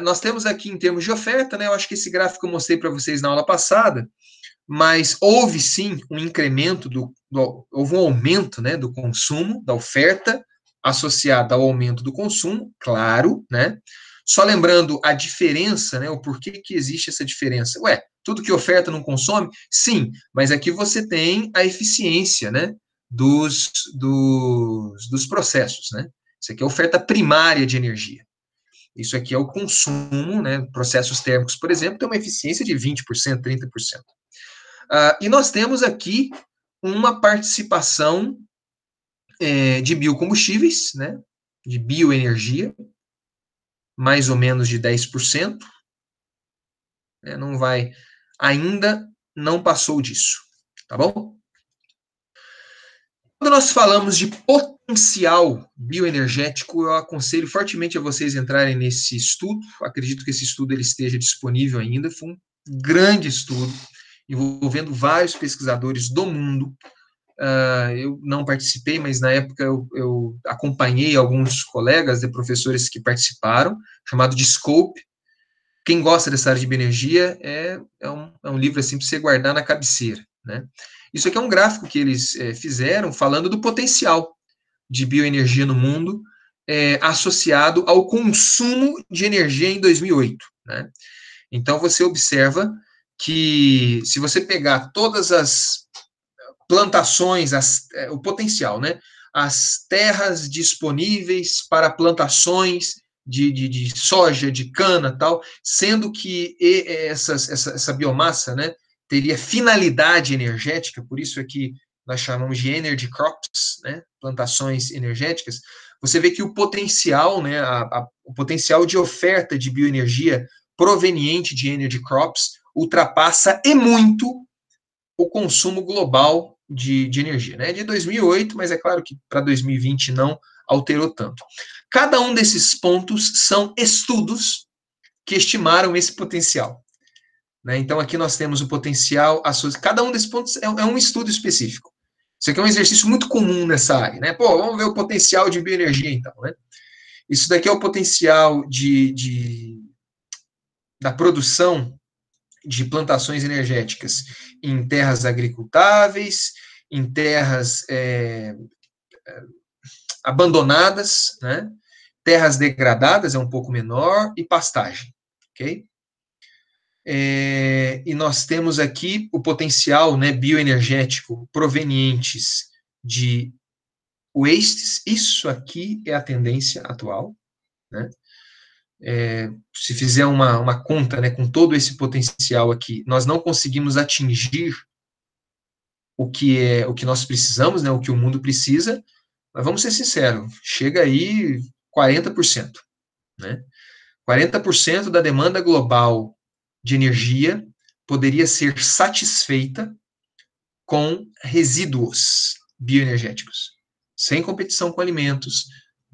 Speaker 1: Nós temos aqui, em termos de oferta, né? Eu acho que esse gráfico eu mostrei para vocês na aula passada, mas houve sim um incremento, houve um aumento, né, do consumo, da oferta, associada ao aumento do consumo, claro, né? Só lembrando a diferença, né, o porquê que existe essa diferença. Tudo que oferta não consome? Sim, mas aqui você tem a eficiência, né, dos processos, né? Isso aqui é a oferta primária de energia. Isso aqui é o consumo, né? Processos térmicos, por exemplo, tem uma eficiência de 20%, 30%. E nós temos aqui uma participação de biocombustíveis, né? de bioenergia, mais ou menos de 10%, não vai, ainda não passou disso, tá bom? Quando nós falamos de potencial bioenergético, eu aconselho fortemente a vocês entrarem nesse estudo. Acredito que esse estudo ele esteja disponível ainda. Foi um grande estudo envolvendo vários pesquisadores do mundo. Eu não participei, mas na época eu acompanhei alguns colegas de professores que participaram, chamado de Scope. Quem gosta dessa área de bioenergia, é um livro assim para você guardar na cabeceira, né? Isso aqui é um gráfico que eles fizeram falando do potencial de bioenergia no mundo associado ao consumo de energia em 2008, né? Então, você observa que se você pegar todas as plantações, o potencial, né? As terras disponíveis para plantações de soja, de cana, tal, sendo que essa biomassa, né, teria finalidade energética, por isso aqui nós chamamos de energy crops, né, plantações energéticas. Você vê que o potencial, né, o potencial de oferta de bioenergia proveniente de energy crops ultrapassa e muito o consumo global de energia, né? De 2008, mas é claro que para 2020 não alterou tanto. Cada um desses pontos são estudos que estimaram esse potencial, né? Então, aqui nós temos o potencial, cada um desses pontos é um estudo específico. Isso aqui é um exercício muito comum nessa área, né? Pô, vamos ver o potencial de bioenergia, então, né? Isso daqui é o potencial da produção de plantações energéticas em terras agricultáveis, em terras abandonadas, né? Terras degradadas é um pouco menor, e pastagem, ok? E nós temos aqui o potencial, né, bioenergético provenientes de wastes. Isso aqui é a tendência atual, né? Se fizer uma conta, né, com todo esse potencial aqui, nós não conseguimos atingir o que nós precisamos, né, o que o mundo precisa, mas vamos ser sinceros, chega aí 40%, né? 40% da demanda global de energia poderia ser satisfeita com resíduos bioenergéticos, sem competição com alimentos,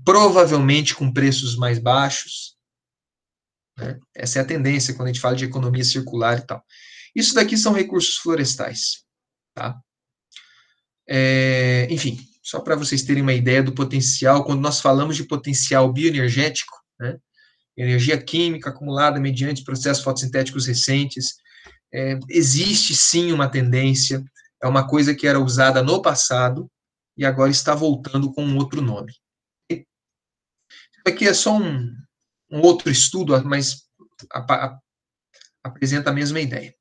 Speaker 1: provavelmente com preços mais baixos, né? Essa é a tendência quando a gente fala de economia circular e tal. Isso daqui são recursos florestais, tá? Enfim, só para vocês terem uma ideia do potencial, quando nós falamos de potencial bioenergético, né? Energia química acumulada mediante processos fotossintéticos recentes, existe sim uma tendência, é uma coisa que era usada no passado e agora está voltando com um outro nome. Isso aqui é só um outro estudo, mas apresenta a mesma ideia.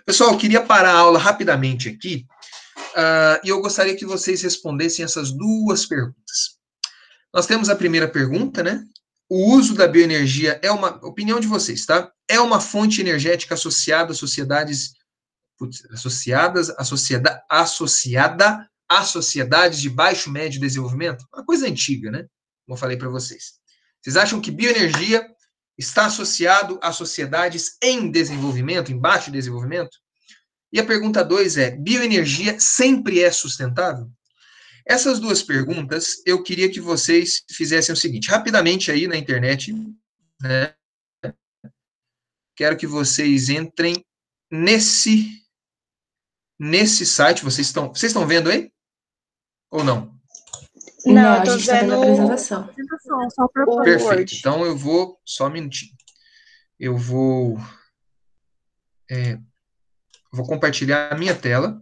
Speaker 1: Pessoal, eu queria parar a aula rapidamente aqui, e eu gostaria que vocês respondessem essas duas perguntas. Nós temos a primeira pergunta, né? O uso da bioenergia é uma opinião de vocês, tá? É uma fonte energética associada a sociedades associada a sociedades de baixo e médio desenvolvimento? Uma coisa antiga, né? Como eu falei para vocês. Vocês acham que bioenergia está associado a sociedades em desenvolvimento, em baixo desenvolvimento? E a pergunta 2 é: bioenergia sempre é sustentável? Essas duas perguntas, eu queria que vocês fizessem o seguinte, rapidamente aí na internet, né? Quero que vocês entrem nesse site. Vocês estão vendo aí? Ou não?
Speaker 3: Não,
Speaker 7: eu
Speaker 3: a
Speaker 7: tô
Speaker 3: gente tá vendo a
Speaker 7: vendo
Speaker 3: apresentação.
Speaker 4: Só para
Speaker 7: o
Speaker 1: Perfeito.
Speaker 7: Word.
Speaker 1: Então eu vou, só um minutinho. Eu vou compartilhar a minha tela.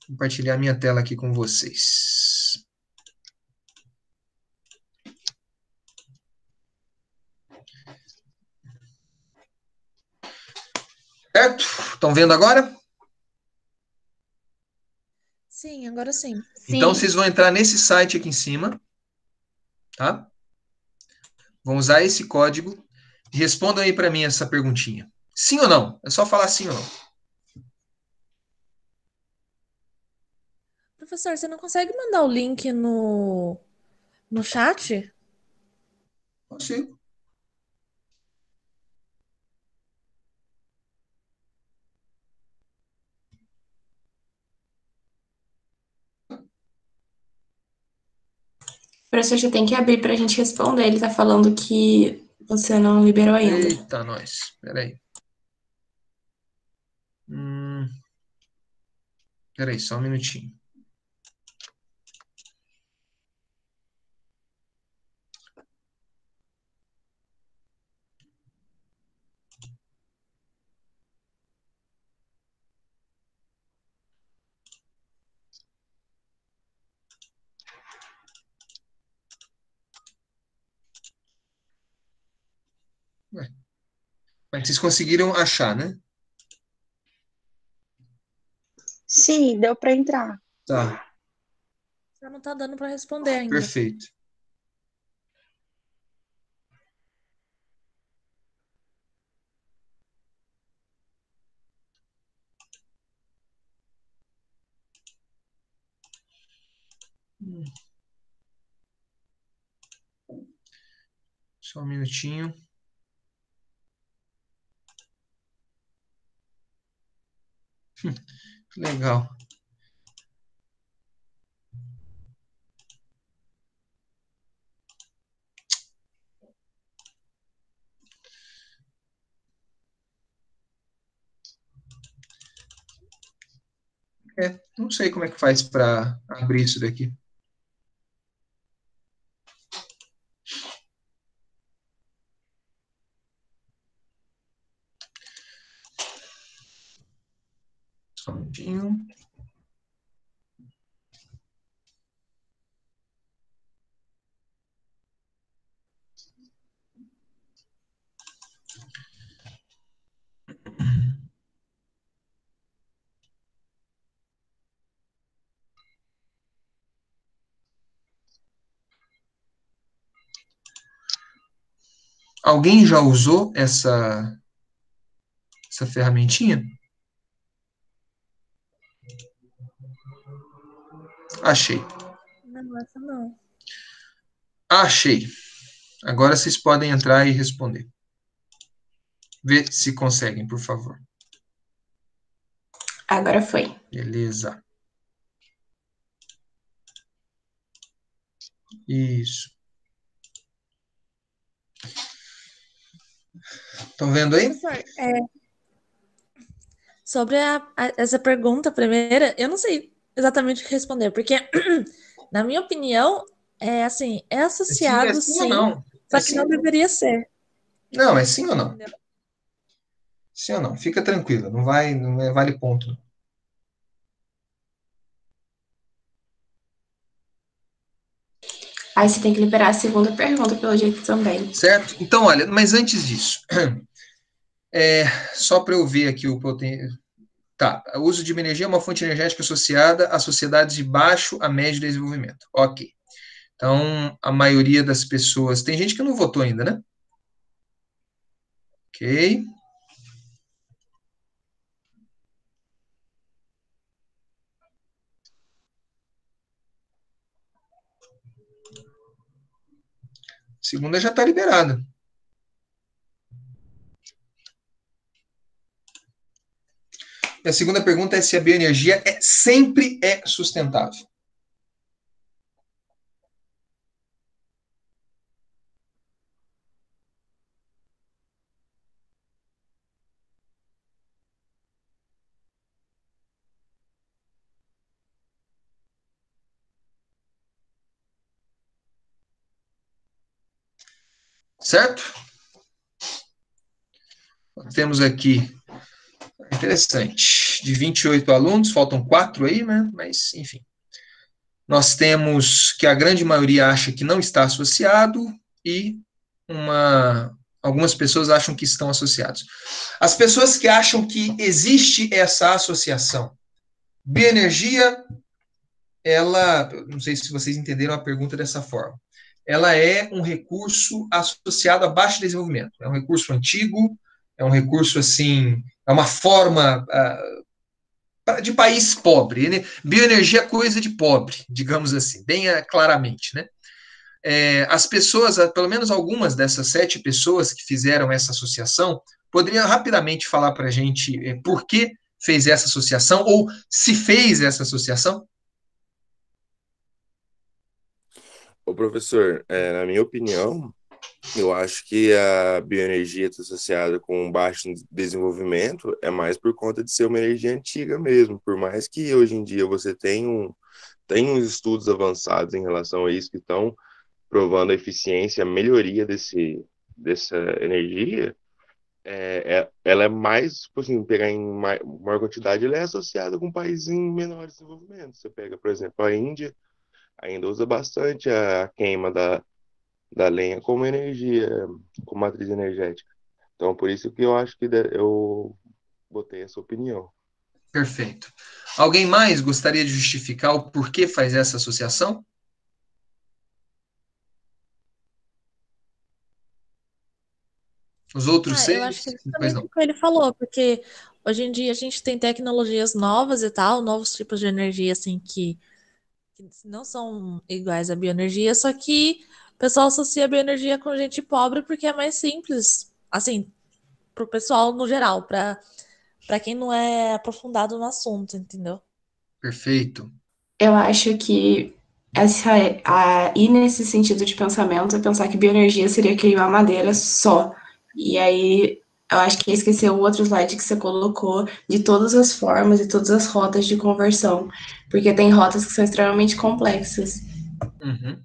Speaker 1: Compartilhar a minha tela aqui com vocês. Certo? Estão vendo agora?
Speaker 4: Sim, agora sim.
Speaker 1: Então,
Speaker 6: Sim.
Speaker 1: vocês vão entrar nesse site aqui em cima, tá? Vão usar esse código e respondam aí para mim essa perguntinha. Sim ou não? É só falar sim ou não.
Speaker 4: Professor, você não consegue mandar o link no chat?
Speaker 1: Consigo.
Speaker 3: Professor, você tem que abrir para a gente responder. Ele tá falando que você não liberou ainda.
Speaker 1: Eita, nós. Peraí. Peraí, só um minutinho. Ué, mas vocês conseguiram achar, né?
Speaker 7: Sim, deu para entrar.
Speaker 1: Tá,
Speaker 4: Você não tá dando para responder ainda.
Speaker 1: perfeito. Só um minutinho. Legal. Não sei como é que faz para abrir isso daqui. Só um minutinho. Alguém já usou essa ferramentinha? Achei.
Speaker 4: Não, essa não.
Speaker 1: Achei. Agora vocês podem entrar e responder. Vê se conseguem, por favor.
Speaker 3: Agora foi.
Speaker 1: Beleza. Isso. Estão vendo aí?
Speaker 4: Professor, sobre essa pergunta primeira, eu não sei exatamente o que responder, porque, na minha opinião, assim, é associado
Speaker 1: sim ou
Speaker 4: sim,
Speaker 1: não?
Speaker 4: só
Speaker 1: É
Speaker 4: que
Speaker 1: sim
Speaker 4: não
Speaker 1: ou não?
Speaker 4: deveria ser.
Speaker 1: Não, é sim ou não?
Speaker 4: Entendeu?
Speaker 1: Sim ou não? Fica tranquila, não vale ponto.
Speaker 3: Aí você tem que liberar a segunda pergunta, pelo jeito também.
Speaker 1: Certo? Então, olha, mas antes disso, só para eu ver aqui o potencial. Tá, o uso de energia é uma fonte energética associada a sociedades de baixo a médio desenvolvimento. Ok. Então, a maioria das pessoas. Tem gente que não votou ainda, né? Ok. Segunda já está liberada. E a segunda pergunta é se a bioenergia sempre é sustentável. Certo? Temos aqui, interessante, de 28 alunos, faltam 4 aí, né? Mas, enfim. Nós temos que a grande maioria acha que não está associado e algumas pessoas acham que estão associados. As pessoas que acham que existe essa associação, bioenergia, ela, não sei se vocês entenderam a pergunta dessa forma, ela é um recurso associado a baixo desenvolvimento. É um recurso antigo, é um recurso, assim, é uma forma de país pobre. Bioenergia é coisa de pobre, digamos assim, bem claramente, né? As pessoas, pelo menos algumas dessas 7 pessoas que fizeram essa associação, poderiam rapidamente falar para a gente por que fez essa associação ou se fez essa associação?
Speaker 8: Ô, professor, na minha opinião, eu acho que a bioenergia está associada com baixo desenvolvimento é mais por conta de ser uma energia antiga mesmo. Por mais que hoje em dia você tenha uns estudos avançados em relação a isso que estão provando a eficiência, a melhoria dessa energia, ela é mais, tipo assim, pegar em maior quantidade, ela é associada com países em menor desenvolvimento. Você pega, por exemplo, a Índia, ainda usa bastante a queima da lenha como energia, como matriz energética. Então, por isso que eu acho que eu botei essa opinião.
Speaker 1: Perfeito. Alguém mais gostaria de justificar o porquê faz essa associação? Os outros
Speaker 4: Eu acho
Speaker 1: 6?
Speaker 4: que é
Speaker 1: Pois
Speaker 4: justamente
Speaker 1: não.
Speaker 4: o que ele falou, porque hoje em dia a gente tem tecnologias novas e tal, novos tipos de energia, assim, que não são iguais à bioenergia, só que o pessoal associa a bioenergia com gente pobre porque é mais simples, assim, pro pessoal no geral, para quem não é aprofundado no assunto, entendeu?
Speaker 1: Perfeito.
Speaker 3: Eu acho que ir nesse sentido de pensamento é pensar que bioenergia seria queimar madeira só. E aí, eu acho que esqueceu o outro slide que você colocou de todas as formas e todas as rotas de conversão. Porque tem rotas que são extremamente complexas.
Speaker 1: Uhum.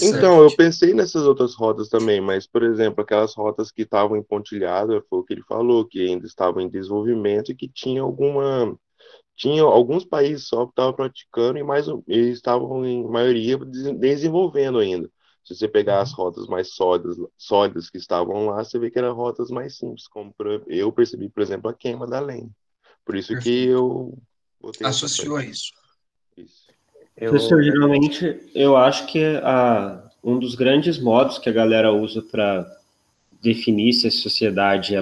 Speaker 8: Então, eu
Speaker 1: Interessante.
Speaker 8: pensei nessas outras rotas também, mas, por exemplo, aquelas rotas que estavam em pontilhada, foi o que ele falou, que ainda estavam em desenvolvimento e que tinha alguns países só que estavam praticando e estavam, em maioria, desenvolvendo ainda. Se você pegar as rotas mais sólidas que estavam lá, você vê que eram rotas mais simples, como eu percebi, por exemplo, a queima da lenha. Por isso que
Speaker 1: Perfeito.
Speaker 8: eu botei essa
Speaker 1: Associou a
Speaker 8: parte.
Speaker 1: isso.
Speaker 8: Isso.
Speaker 9: Professor, geralmente eu acho que um dos grandes modos que a galera usa para definir se a sociedade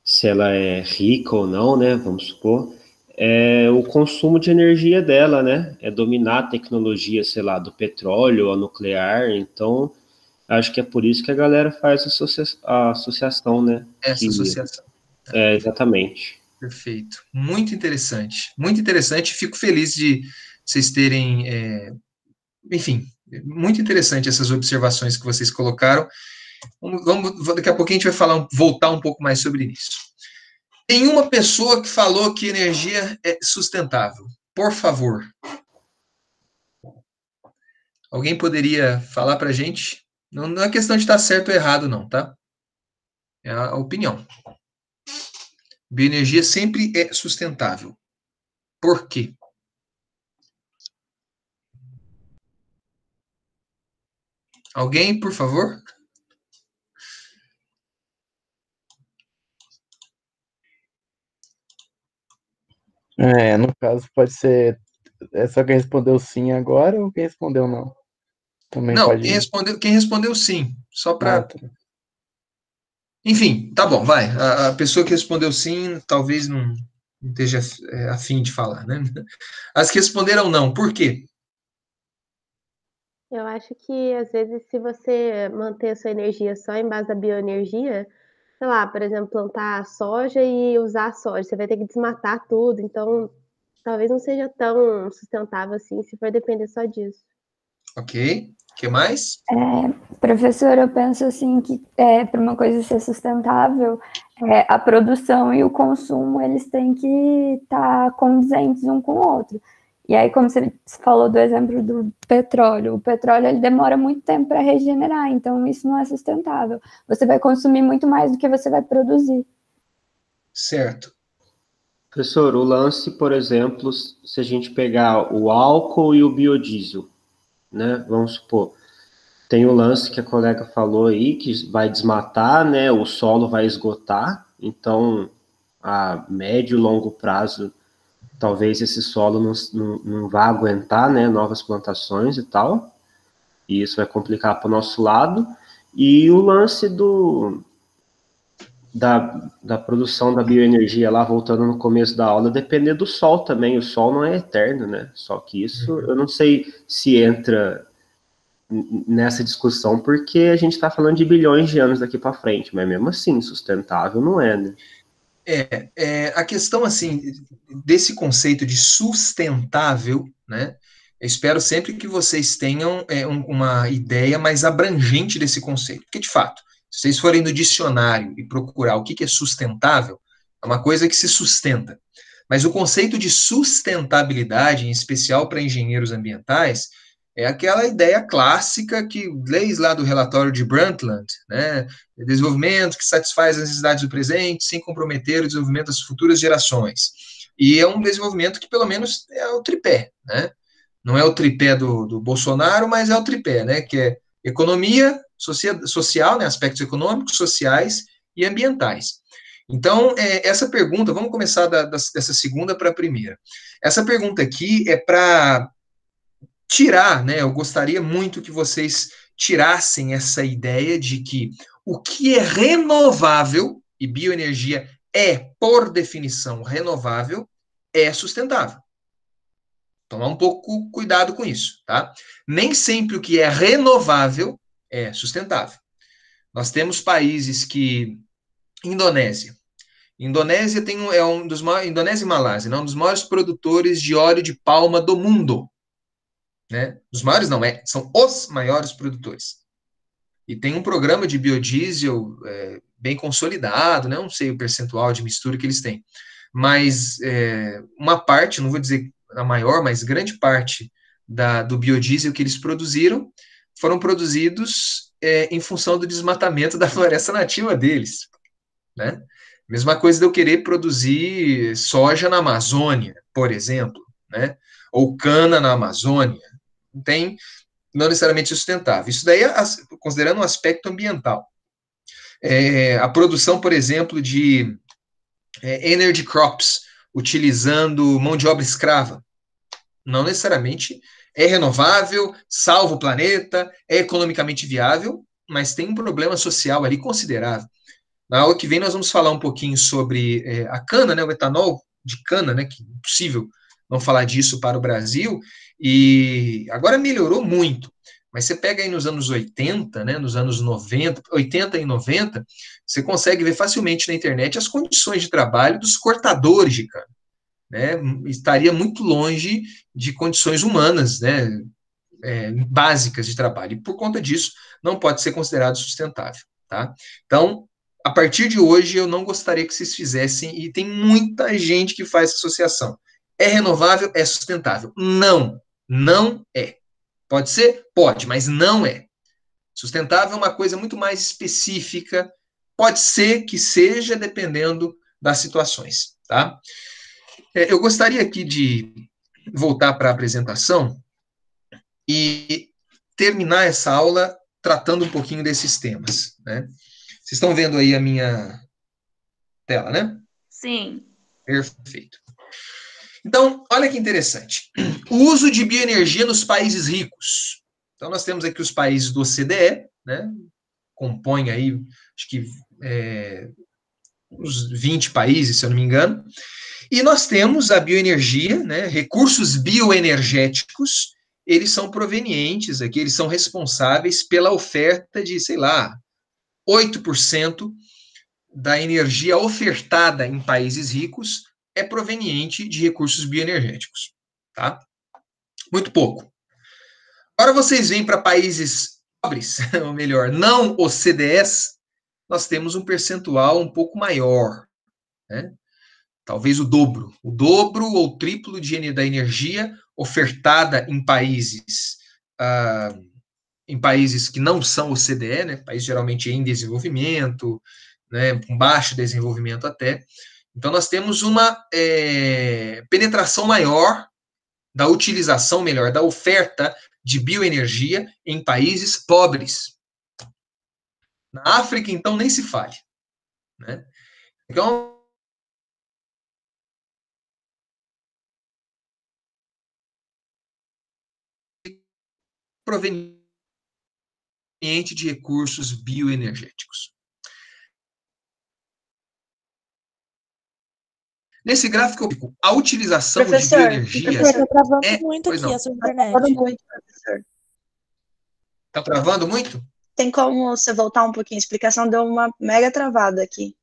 Speaker 9: se ela é rica ou não, né? Vamos supor, é o consumo de energia dela, né? É dominar a tecnologia, sei lá, do petróleo ou nuclear. Então, acho que é por isso que a galera faz a associação, né?
Speaker 1: Essa associação.
Speaker 9: Exatamente.
Speaker 1: Perfeito. Muito interessante. Muito interessante. Fico feliz de vocês terem, enfim, muito interessante essas observações que vocês colocaram. Daqui a pouquinho a gente vai voltar um pouco mais sobre isso. Tem uma pessoa que falou que energia é sustentável. Por favor. Alguém poderia falar para a gente? Não é questão de estar certo ou errado, não, tá? É a opinião. Bioenergia sempre é sustentável. Por quê? Alguém, por favor?
Speaker 10: No caso, pode ser só quem respondeu sim agora ou quem respondeu não? Também
Speaker 1: Não,
Speaker 10: pode.
Speaker 1: quem respondeu sim. Só para.
Speaker 10: Tá.
Speaker 1: Enfim, tá bom, vai. A pessoa que respondeu sim, talvez não esteja a fim de falar, né? As que responderam não, por quê?
Speaker 6: Eu acho que, às vezes, se você manter a sua energia só em base da bioenergia, sei lá, por exemplo, plantar soja e usar a soja, você vai ter que desmatar tudo, então talvez não seja tão sustentável assim se for depender só disso.
Speaker 1: Ok. O que mais?
Speaker 11: Professor, eu penso assim que para uma coisa ser sustentável, a produção e o consumo eles têm que estar condizentes um com o outro. E aí, como você falou do exemplo do petróleo, o petróleo ele demora muito tempo para regenerar, então isso não é sustentável. Você vai consumir muito mais do que você vai produzir.
Speaker 1: Certo.
Speaker 9: Professor, o lance, por exemplo, se a gente pegar o álcool e o biodiesel, né? Vamos supor, tem o lance que a colega falou aí, que vai desmatar, né? O solo vai esgotar, então a médio e longo prazo talvez esse solo não vá aguentar, né, novas plantações e tal, e isso vai complicar para o nosso lado. E o lance do da produção da bioenergia lá, voltando no começo da aula, depender do Sol também. O Sol não é eterno, né? Só que isso, eu não sei se entra nessa discussão, porque a gente está falando de bilhões de anos daqui para frente, mas mesmo assim, sustentável não é, né?
Speaker 1: A questão, assim, desse conceito de sustentável, né? Eu espero sempre que vocês tenham uma ideia mais abrangente desse conceito, porque, de fato, se vocês forem no dicionário e procurar o que é sustentável, é uma coisa que se sustenta. Mas o conceito de sustentabilidade, em especial para engenheiros ambientais, é aquela ideia clássica que desde lá do relatório de Brundtland, né, desenvolvimento que satisfaz as necessidades do presente sem comprometer o desenvolvimento das futuras gerações. E é um desenvolvimento que, pelo menos, é o tripé, né? Não é o tripé do Bolsonaro, mas é o tripé, né? Que é economia, social, né? Aspectos econômicos, sociais e ambientais. Então, essa pergunta, vamos começar dessa segunda para a primeira. Essa pergunta aqui é para tirar, né? Eu gostaria muito que vocês tirassem essa ideia de que o que é renovável, e bioenergia é, por definição, renovável, é sustentável. Tomar um pouco cuidado com isso, tá? Nem sempre o que é renovável é sustentável. Nós temos países que... Indonésia é um dos maiores... Indonésia e Malásia, né? Um dos maiores produtores de óleo de palma do mundo. Né? Os maiores não, são os maiores produtores. E tem um programa de biodiesel bem consolidado, né? Não sei o percentual de mistura que eles têm. Mas uma parte, não vou dizer a maior, mas grande parte do biodiesel que eles produziram foram produzidos em função do desmatamento da floresta nativa deles. Né? Mesma coisa de eu querer produzir soja na Amazônia, por exemplo, né? Ou cana na Amazônia. Não necessariamente sustentável. Isso daí é considerando um aspecto ambiental. A produção, por exemplo, de energy crops, utilizando mão de obra escrava, não necessariamente é renovável, salva o planeta, é economicamente viável, mas tem um problema social ali considerável. Na aula que vem nós vamos falar um pouquinho sobre a cana, né, o etanol de cana, né, que é impossível não falar disso para o Brasil, e agora melhorou muito, mas você pega aí nos anos 80, né, nos anos 90, 80 e 90, você consegue ver facilmente na internet as condições de trabalho dos cortadores de cana. Né, estaria muito longe de condições humanas, né, básicas de trabalho, e por conta disso não pode ser considerado sustentável. Tá? Então, a partir de hoje, eu não gostaria que vocês fizessem, e tem muita gente que faz essa associação. É renovável, é sustentável. Não, não é. Pode ser? Pode, mas não é. Sustentável é uma coisa muito mais específica, pode ser que seja, dependendo das situações. Tá? Eu gostaria aqui de voltar para a apresentação e terminar essa aula tratando um pouquinho desses temas. Né? Vocês estão vendo aí a minha tela, né?
Speaker 12: Sim.
Speaker 1: Perfeito. Então, olha que interessante. O uso de bioenergia nos países ricos. Então, nós temos aqui os países do OCDE, né? Compõem aí, acho que uns 20 países, se eu não me engano. E nós temos a bioenergia, né? Recursos bioenergéticos, eles são provenientes aqui, eles são responsáveis pela oferta de, sei lá, 8% da energia ofertada em países ricos é proveniente de recursos bioenergéticos. Tá? Muito pouco. Agora vocês vêm para países pobres, ou melhor, não OCDEs, nós temos um percentual um pouco maior. Né? Talvez o dobro ou triplo da energia ofertada em países que não são OCDE, né? Países geralmente em desenvolvimento, né? Com baixo desenvolvimento até. Então, nós temos uma penetração maior da utilização, melhor, da oferta de bioenergia em países pobres. Na África, então, nem se fale. Né? Então, proveniente de recursos bioenergéticos. Nesse gráfico, a utilização de
Speaker 7: Professor,
Speaker 1: bioenergia
Speaker 4: Tá travando
Speaker 1: é...
Speaker 4: muito
Speaker 1: Pois
Speaker 4: aqui
Speaker 1: não.
Speaker 4: a sua
Speaker 7: tá
Speaker 4: internet.
Speaker 7: travando muito, professor.
Speaker 1: Tá travando muito?
Speaker 7: Tem como você voltar um pouquinho? A explicação deu uma mega travada aqui.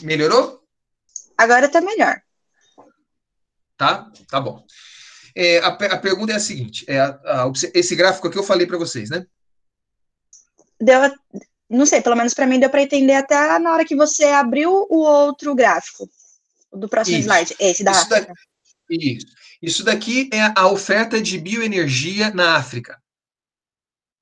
Speaker 1: Melhorou?
Speaker 7: Agora tá melhor.
Speaker 1: Tá? Tá bom. A pergunta é a seguinte, esse gráfico aqui eu falei para vocês, né?
Speaker 7: Não sei, pelo menos para mim deu para entender até na hora que você abriu o outro gráfico, do próximo slide, esse da África.
Speaker 1: Isso daqui é a oferta de bioenergia na África,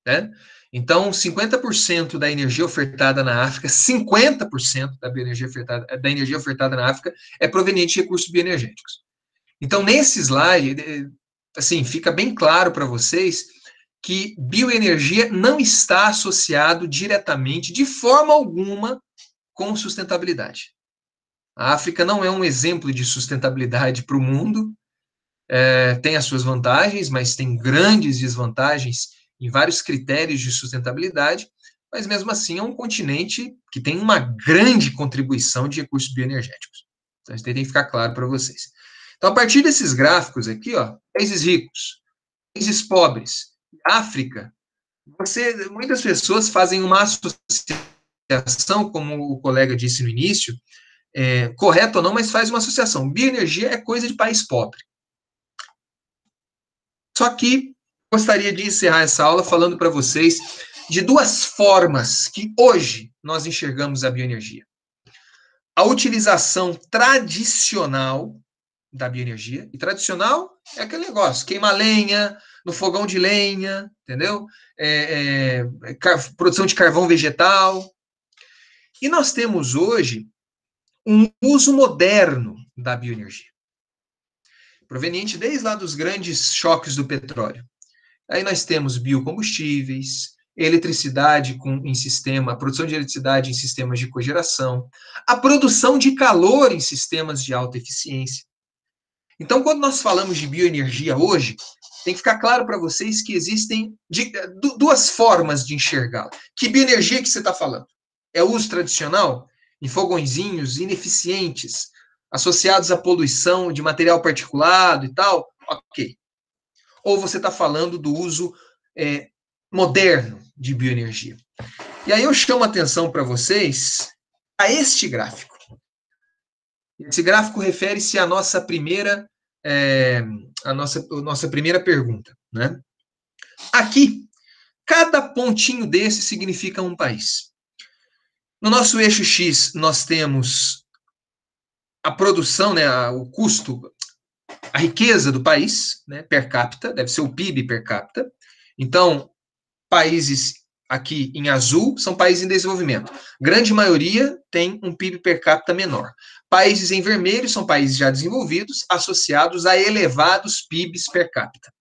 Speaker 1: né? Então, 50% da energia ofertada na África, 50% da energia ofertada na África é proveniente de recursos bioenergéticos. Então, nesse slide, assim, fica bem claro para vocês que bioenergia não está associado diretamente, de forma alguma, com sustentabilidade. A África não é um exemplo de sustentabilidade para o mundo, tem as suas vantagens, mas tem grandes desvantagens em vários critérios de sustentabilidade, mas mesmo assim é um continente que tem uma grande contribuição de recursos bioenergéticos. Então, isso tem que ficar claro para vocês. Então, a partir desses gráficos aqui, ó, países ricos, países pobres, África, muitas pessoas fazem uma associação, como o colega disse no início, correto ou não, mas faz uma associação. Bioenergia é coisa de país pobre. Só que gostaria de encerrar essa aula falando para vocês de duas formas que hoje nós enxergamos a bioenergia. A utilização tradicional da bioenergia, e tradicional é aquele negócio, queima lenha, no fogão de lenha, entendeu? Produção de carvão vegetal. E nós temos hoje um uso moderno da bioenergia, proveniente desde lá dos grandes choques do petróleo. Aí nós temos biocombustíveis, eletricidade a produção de eletricidade em sistemas de cogeração, a produção de calor em sistemas de alta eficiência. Então, quando nós falamos de bioenergia hoje, tem que ficar claro para vocês que existem duas formas de enxergá-la. Que bioenergia que você está falando? É o uso tradicional, em fogõezinhos ineficientes, associados à poluição de material particulado e tal? Ok. Ou você está falando do uso moderno de bioenergia? E aí eu chamo a atenção para vocês a este gráfico. Esse gráfico refere-se à nossa primeira primeira pergunta, né? Aqui, cada pontinho desse significa um país. No nosso eixo X, nós temos a produção, né, o custo, a riqueza do país, né, per capita, deve ser o PIB per capita. Então, países aqui em azul são países em desenvolvimento. Grande maioria tem um PIB per capita menor. Países em vermelho são países já desenvolvidos, associados a elevados PIBs per capita.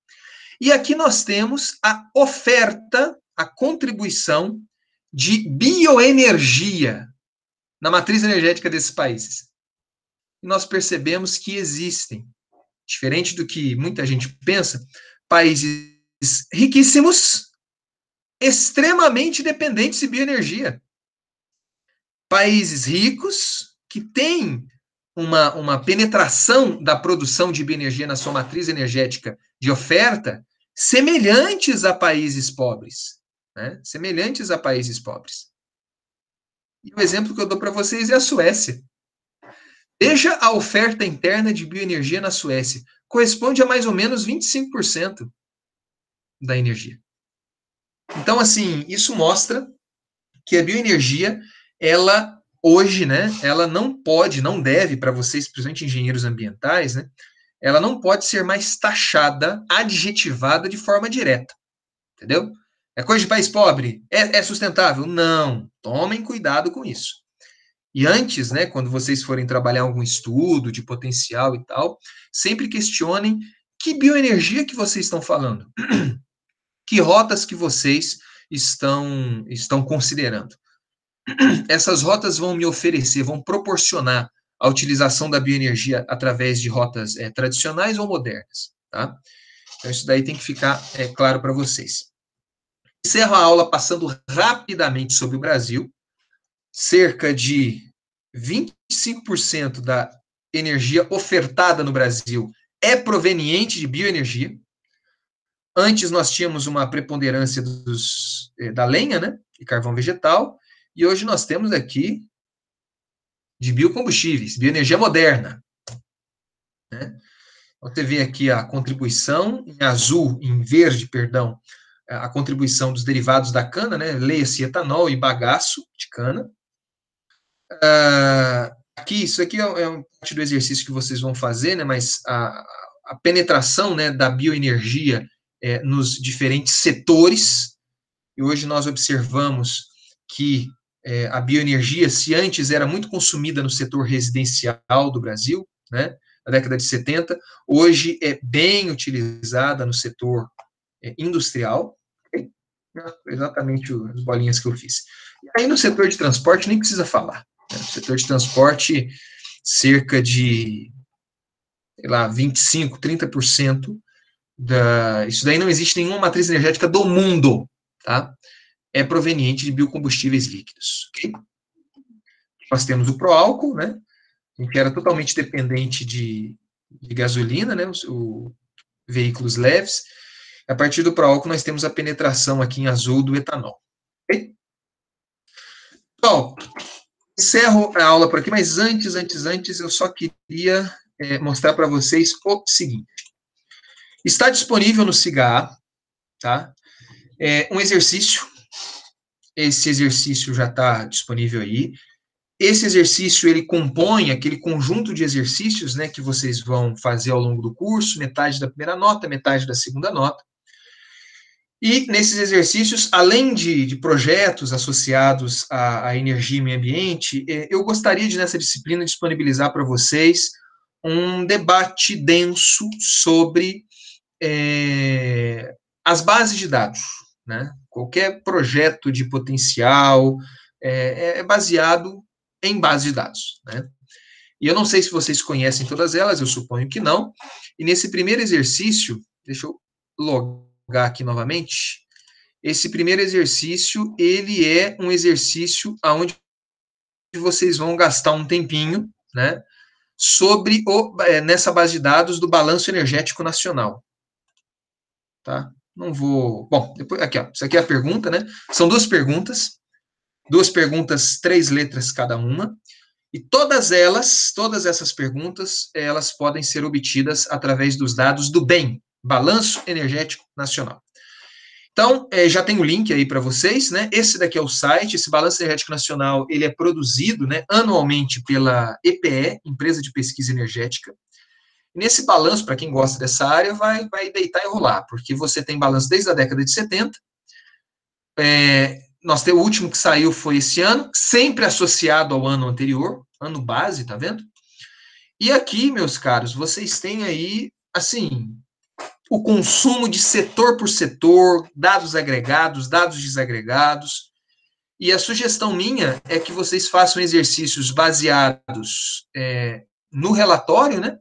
Speaker 1: E aqui nós temos a oferta, a contribuição de bioenergia na matriz energética desses países. E nós percebemos que existem, diferente do que muita gente pensa, países riquíssimos, extremamente dependentes de bioenergia. Países ricos que têm uma penetração da produção de bioenergia na sua matriz energética de oferta semelhantes a países pobres, né? Semelhantes a países pobres. E o exemplo que eu dou para vocês é a Suécia. Veja a oferta interna de bioenergia na Suécia. Corresponde a mais ou menos 25% da energia. Então, assim, isso mostra que a bioenergia, ela hoje, né, ela não pode, não deve, para vocês, principalmente engenheiros ambientais, né, ela não pode ser mais taxada, adjetivada de forma direta, entendeu? É coisa de país pobre? É sustentável? Não. Tomem cuidado com isso. E antes, né, quando vocês forem trabalhar algum estudo de potencial e tal, sempre questionem que bioenergia que vocês estão falando. Que rotas que vocês estão considerando. Essas rotas vão me oferecer, vão proporcionar a utilização da bioenergia através de rotas tradicionais ou modernas, tá? Então, isso daí tem que ficar claro para vocês. Encerro a aula passando rapidamente sobre o Brasil. Cerca de 25% da energia ofertada no Brasil é proveniente de bioenergia. Antes nós tínhamos uma preponderância da lenha, né, e carvão vegetal, e hoje nós temos aqui de biocombustíveis, bioenergia moderna, né? Você vê aqui a contribuição em azul, em verde, perdão, a contribuição dos derivados da cana, né? Leia-se etanol e bagaço de cana. Aqui, isso aqui é um parte do exercício que vocês vão fazer, né? Mas a penetração, né, da bioenergia nos diferentes setores. E hoje nós observamos que a bioenergia, se antes era muito consumida no setor residencial do Brasil, né, na década de 70, hoje é bem utilizada no setor industrial, exatamente as bolinhas que eu fiz. E aí no setor de transporte nem precisa falar, né? No setor de transporte, cerca de, sei lá, 25%, 30% isso daí não existe nenhuma matriz energética do mundo, tá? É proveniente de biocombustíveis líquidos, ok? Nós temos o proálcool, né? Que era totalmente dependente de gasolina, né? Veículos leves. A partir do proálcool, nós temos a penetração aqui em azul do etanol. Ok? Bom, encerro a aula por aqui, mas antes, eu só queria mostrar para vocês o seguinte. Está disponível no SIGA, tá? Um exercício. Esse exercício já está disponível aí. Esse exercício, ele compõe aquele conjunto de exercícios, né, que vocês vão fazer ao longo do curso, metade da primeira nota, metade da segunda nota. E nesses exercícios, além de projetos associados à energia e meio ambiente, eu gostaria de, nessa disciplina, disponibilizar para vocês um debate denso sobre as bases de dados, né? Qualquer projeto de potencial é baseado em base de dados, né? E eu não sei se vocês conhecem todas elas, eu suponho que não. E nesse primeiro exercício, deixa eu logar aqui novamente. Esse primeiro exercício, ele é um exercício onde vocês vão gastar um tempinho, né, sobre nessa base de dados do Balanço Energético Nacional. Tá? Não vou... Bom, depois, aqui, ó, isso aqui é a pergunta, né? São duas perguntas, 3 letras cada uma, e todas essas perguntas, elas podem ser obtidas através dos dados do BEN, Balanço Energético Nacional. Então, já tem o link aí para vocês, né? Esse daqui é o site, esse Balanço Energético Nacional, ele é produzido, né, anualmente pela EPE, Empresa de Pesquisa Energética. Nesse balanço, para quem gosta dessa área, vai deitar e rolar, porque você tem balanço desde a década de 70, o último que saiu foi esse ano, sempre associado ao ano anterior, ano base, tá vendo? E aqui, meus caros, vocês têm aí, assim, o consumo de setor por setor, dados agregados, dados desagregados, e a sugestão minha é que vocês façam exercícios baseados no relatório, né?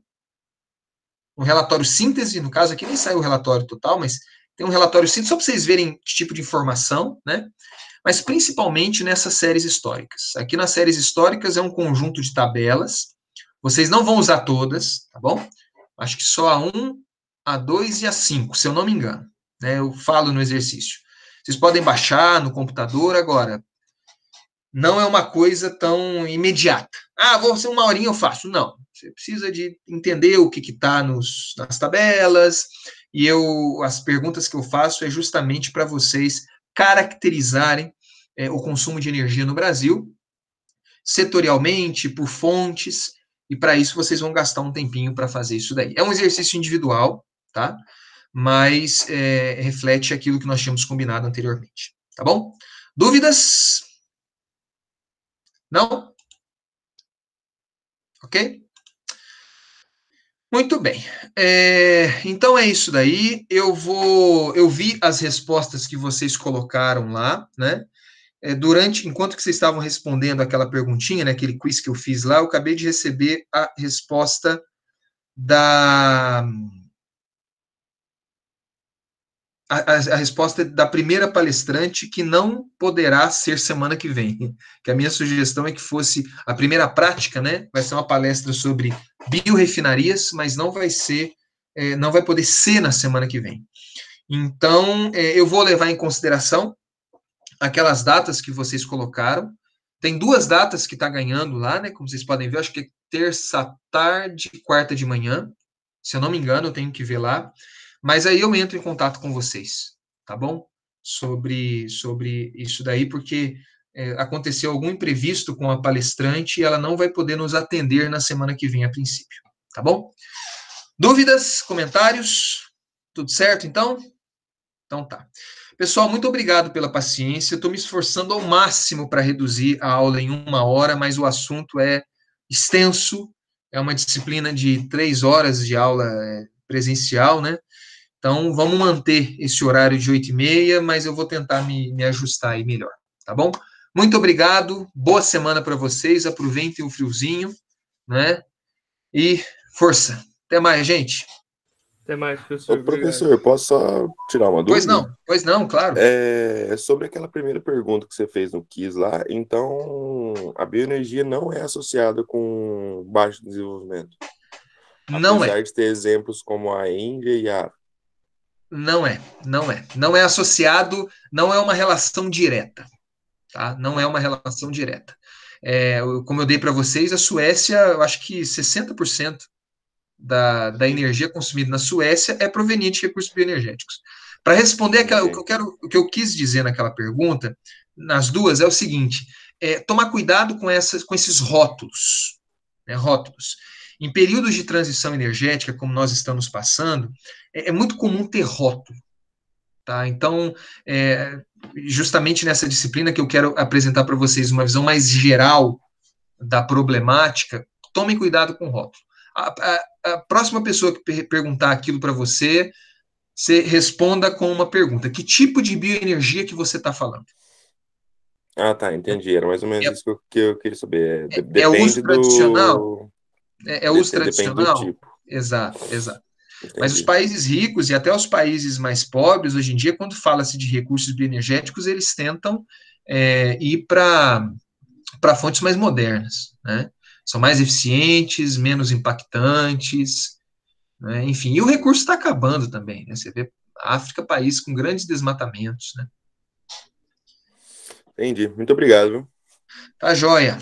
Speaker 1: Um relatório síntese, no caso aqui nem saiu o relatório total, mas tem um relatório síntese, só para vocês verem que tipo de informação, né? Mas principalmente nessas séries históricas. Aqui nas séries históricas é um conjunto de tabelas, vocês não vão usar todas, tá bom? Acho que só a 1, a 2 e a 5, se eu não me engano, né? Eu falo no exercício. Vocês podem baixar no computador, agora, não é uma coisa tão imediata. Vou ser uma horinha eu faço. Não. Você precisa de entender o que está nas tabelas, e as perguntas que eu faço é justamente para vocês caracterizarem o consumo de energia no Brasil, setorialmente, por fontes, e para isso vocês vão gastar um tempinho para fazer isso daí. É um exercício individual, tá? Mas reflete aquilo que nós tínhamos combinado anteriormente, tá bom? Dúvidas? Não? Ok? Muito bem. Então é isso daí. Eu vi as respostas que vocês colocaram lá, né? Enquanto que vocês estavam respondendo aquela perguntinha, né, aquele quiz que eu fiz lá, eu acabei de receber a resposta a resposta da primeira palestrante, que não poderá ser semana que vem. Que a minha sugestão é que fosse a primeira prática, né? Vai ser uma palestra sobre biorefinarias, mas não vai ser, não vai poder ser na semana que vem. Então, eu vou levar em consideração aquelas datas que vocês colocaram. Tem 2 datas que está ganhando lá, né? Como vocês podem ver, acho que é terça tarde, quarta de manhã. Se eu não me engano, eu tenho que ver lá. Mas aí eu entro em contato com vocês, tá bom? Sobre isso daí, porque aconteceu algum imprevisto com a palestrante e ela não vai poder nos atender na semana que vem, a princípio, tá bom? Dúvidas, comentários? Tudo certo, então? Então tá. Pessoal, muito obrigado pela paciência. Estou me esforçando ao máximo para reduzir a aula em 1 hora, mas o assunto é extenso. É uma disciplina de 3 horas de aula presencial, né? Então, vamos manter esse horário de 8h30, mas eu vou tentar me ajustar aí melhor, tá bom? Muito obrigado, boa semana para vocês, aproveitem o friozinho, né? E força. Até mais, gente.
Speaker 12: Até mais, professor.
Speaker 8: Ô, professor, posso só tirar uma dúvida?
Speaker 1: Pois não, claro.
Speaker 8: Sobre aquela primeira pergunta que você fez no quiz lá, então a bioenergia não é associada com baixo desenvolvimento?
Speaker 1: Não
Speaker 8: Apesar de ter exemplos como a Índia e a...
Speaker 1: Não é associado, não é uma relação direta, tá? Não é uma relação direta. Como eu dei para vocês, a Suécia, eu acho que 60% da energia consumida na Suécia é proveniente de recursos bioenergéticos. Para responder o que eu quis dizer naquela pergunta, nas duas, é o seguinte: tomar cuidado com esses rótulos, né, rótulos. Em períodos de transição energética, como nós estamos passando, é muito comum ter rótulo. Tá? Então, justamente nessa disciplina que eu quero apresentar para vocês uma visão mais geral da problemática, tomem cuidado com o rótulo. A próxima pessoa que perguntar aquilo para você, você responda com uma pergunta: que tipo de bioenergia que você está falando?
Speaker 8: Ah, tá, entendi. Era mais ou menos isso que eu queria saber.
Speaker 1: É uso tradicional? É uso tradicional?
Speaker 8: Depende do tipo.
Speaker 1: Exato.
Speaker 8: Entendi.
Speaker 1: Mas os países ricos e até os países mais pobres, hoje em dia, quando fala-se de recursos bioenergéticos, eles tentam ir para fontes mais modernas, né? São mais eficientes, menos impactantes, né? Enfim, e o recurso está acabando também, né? Você vê a África, país com grandes desmatamentos, né?
Speaker 8: Entendi. Muito obrigado, viu?
Speaker 1: Tá joia.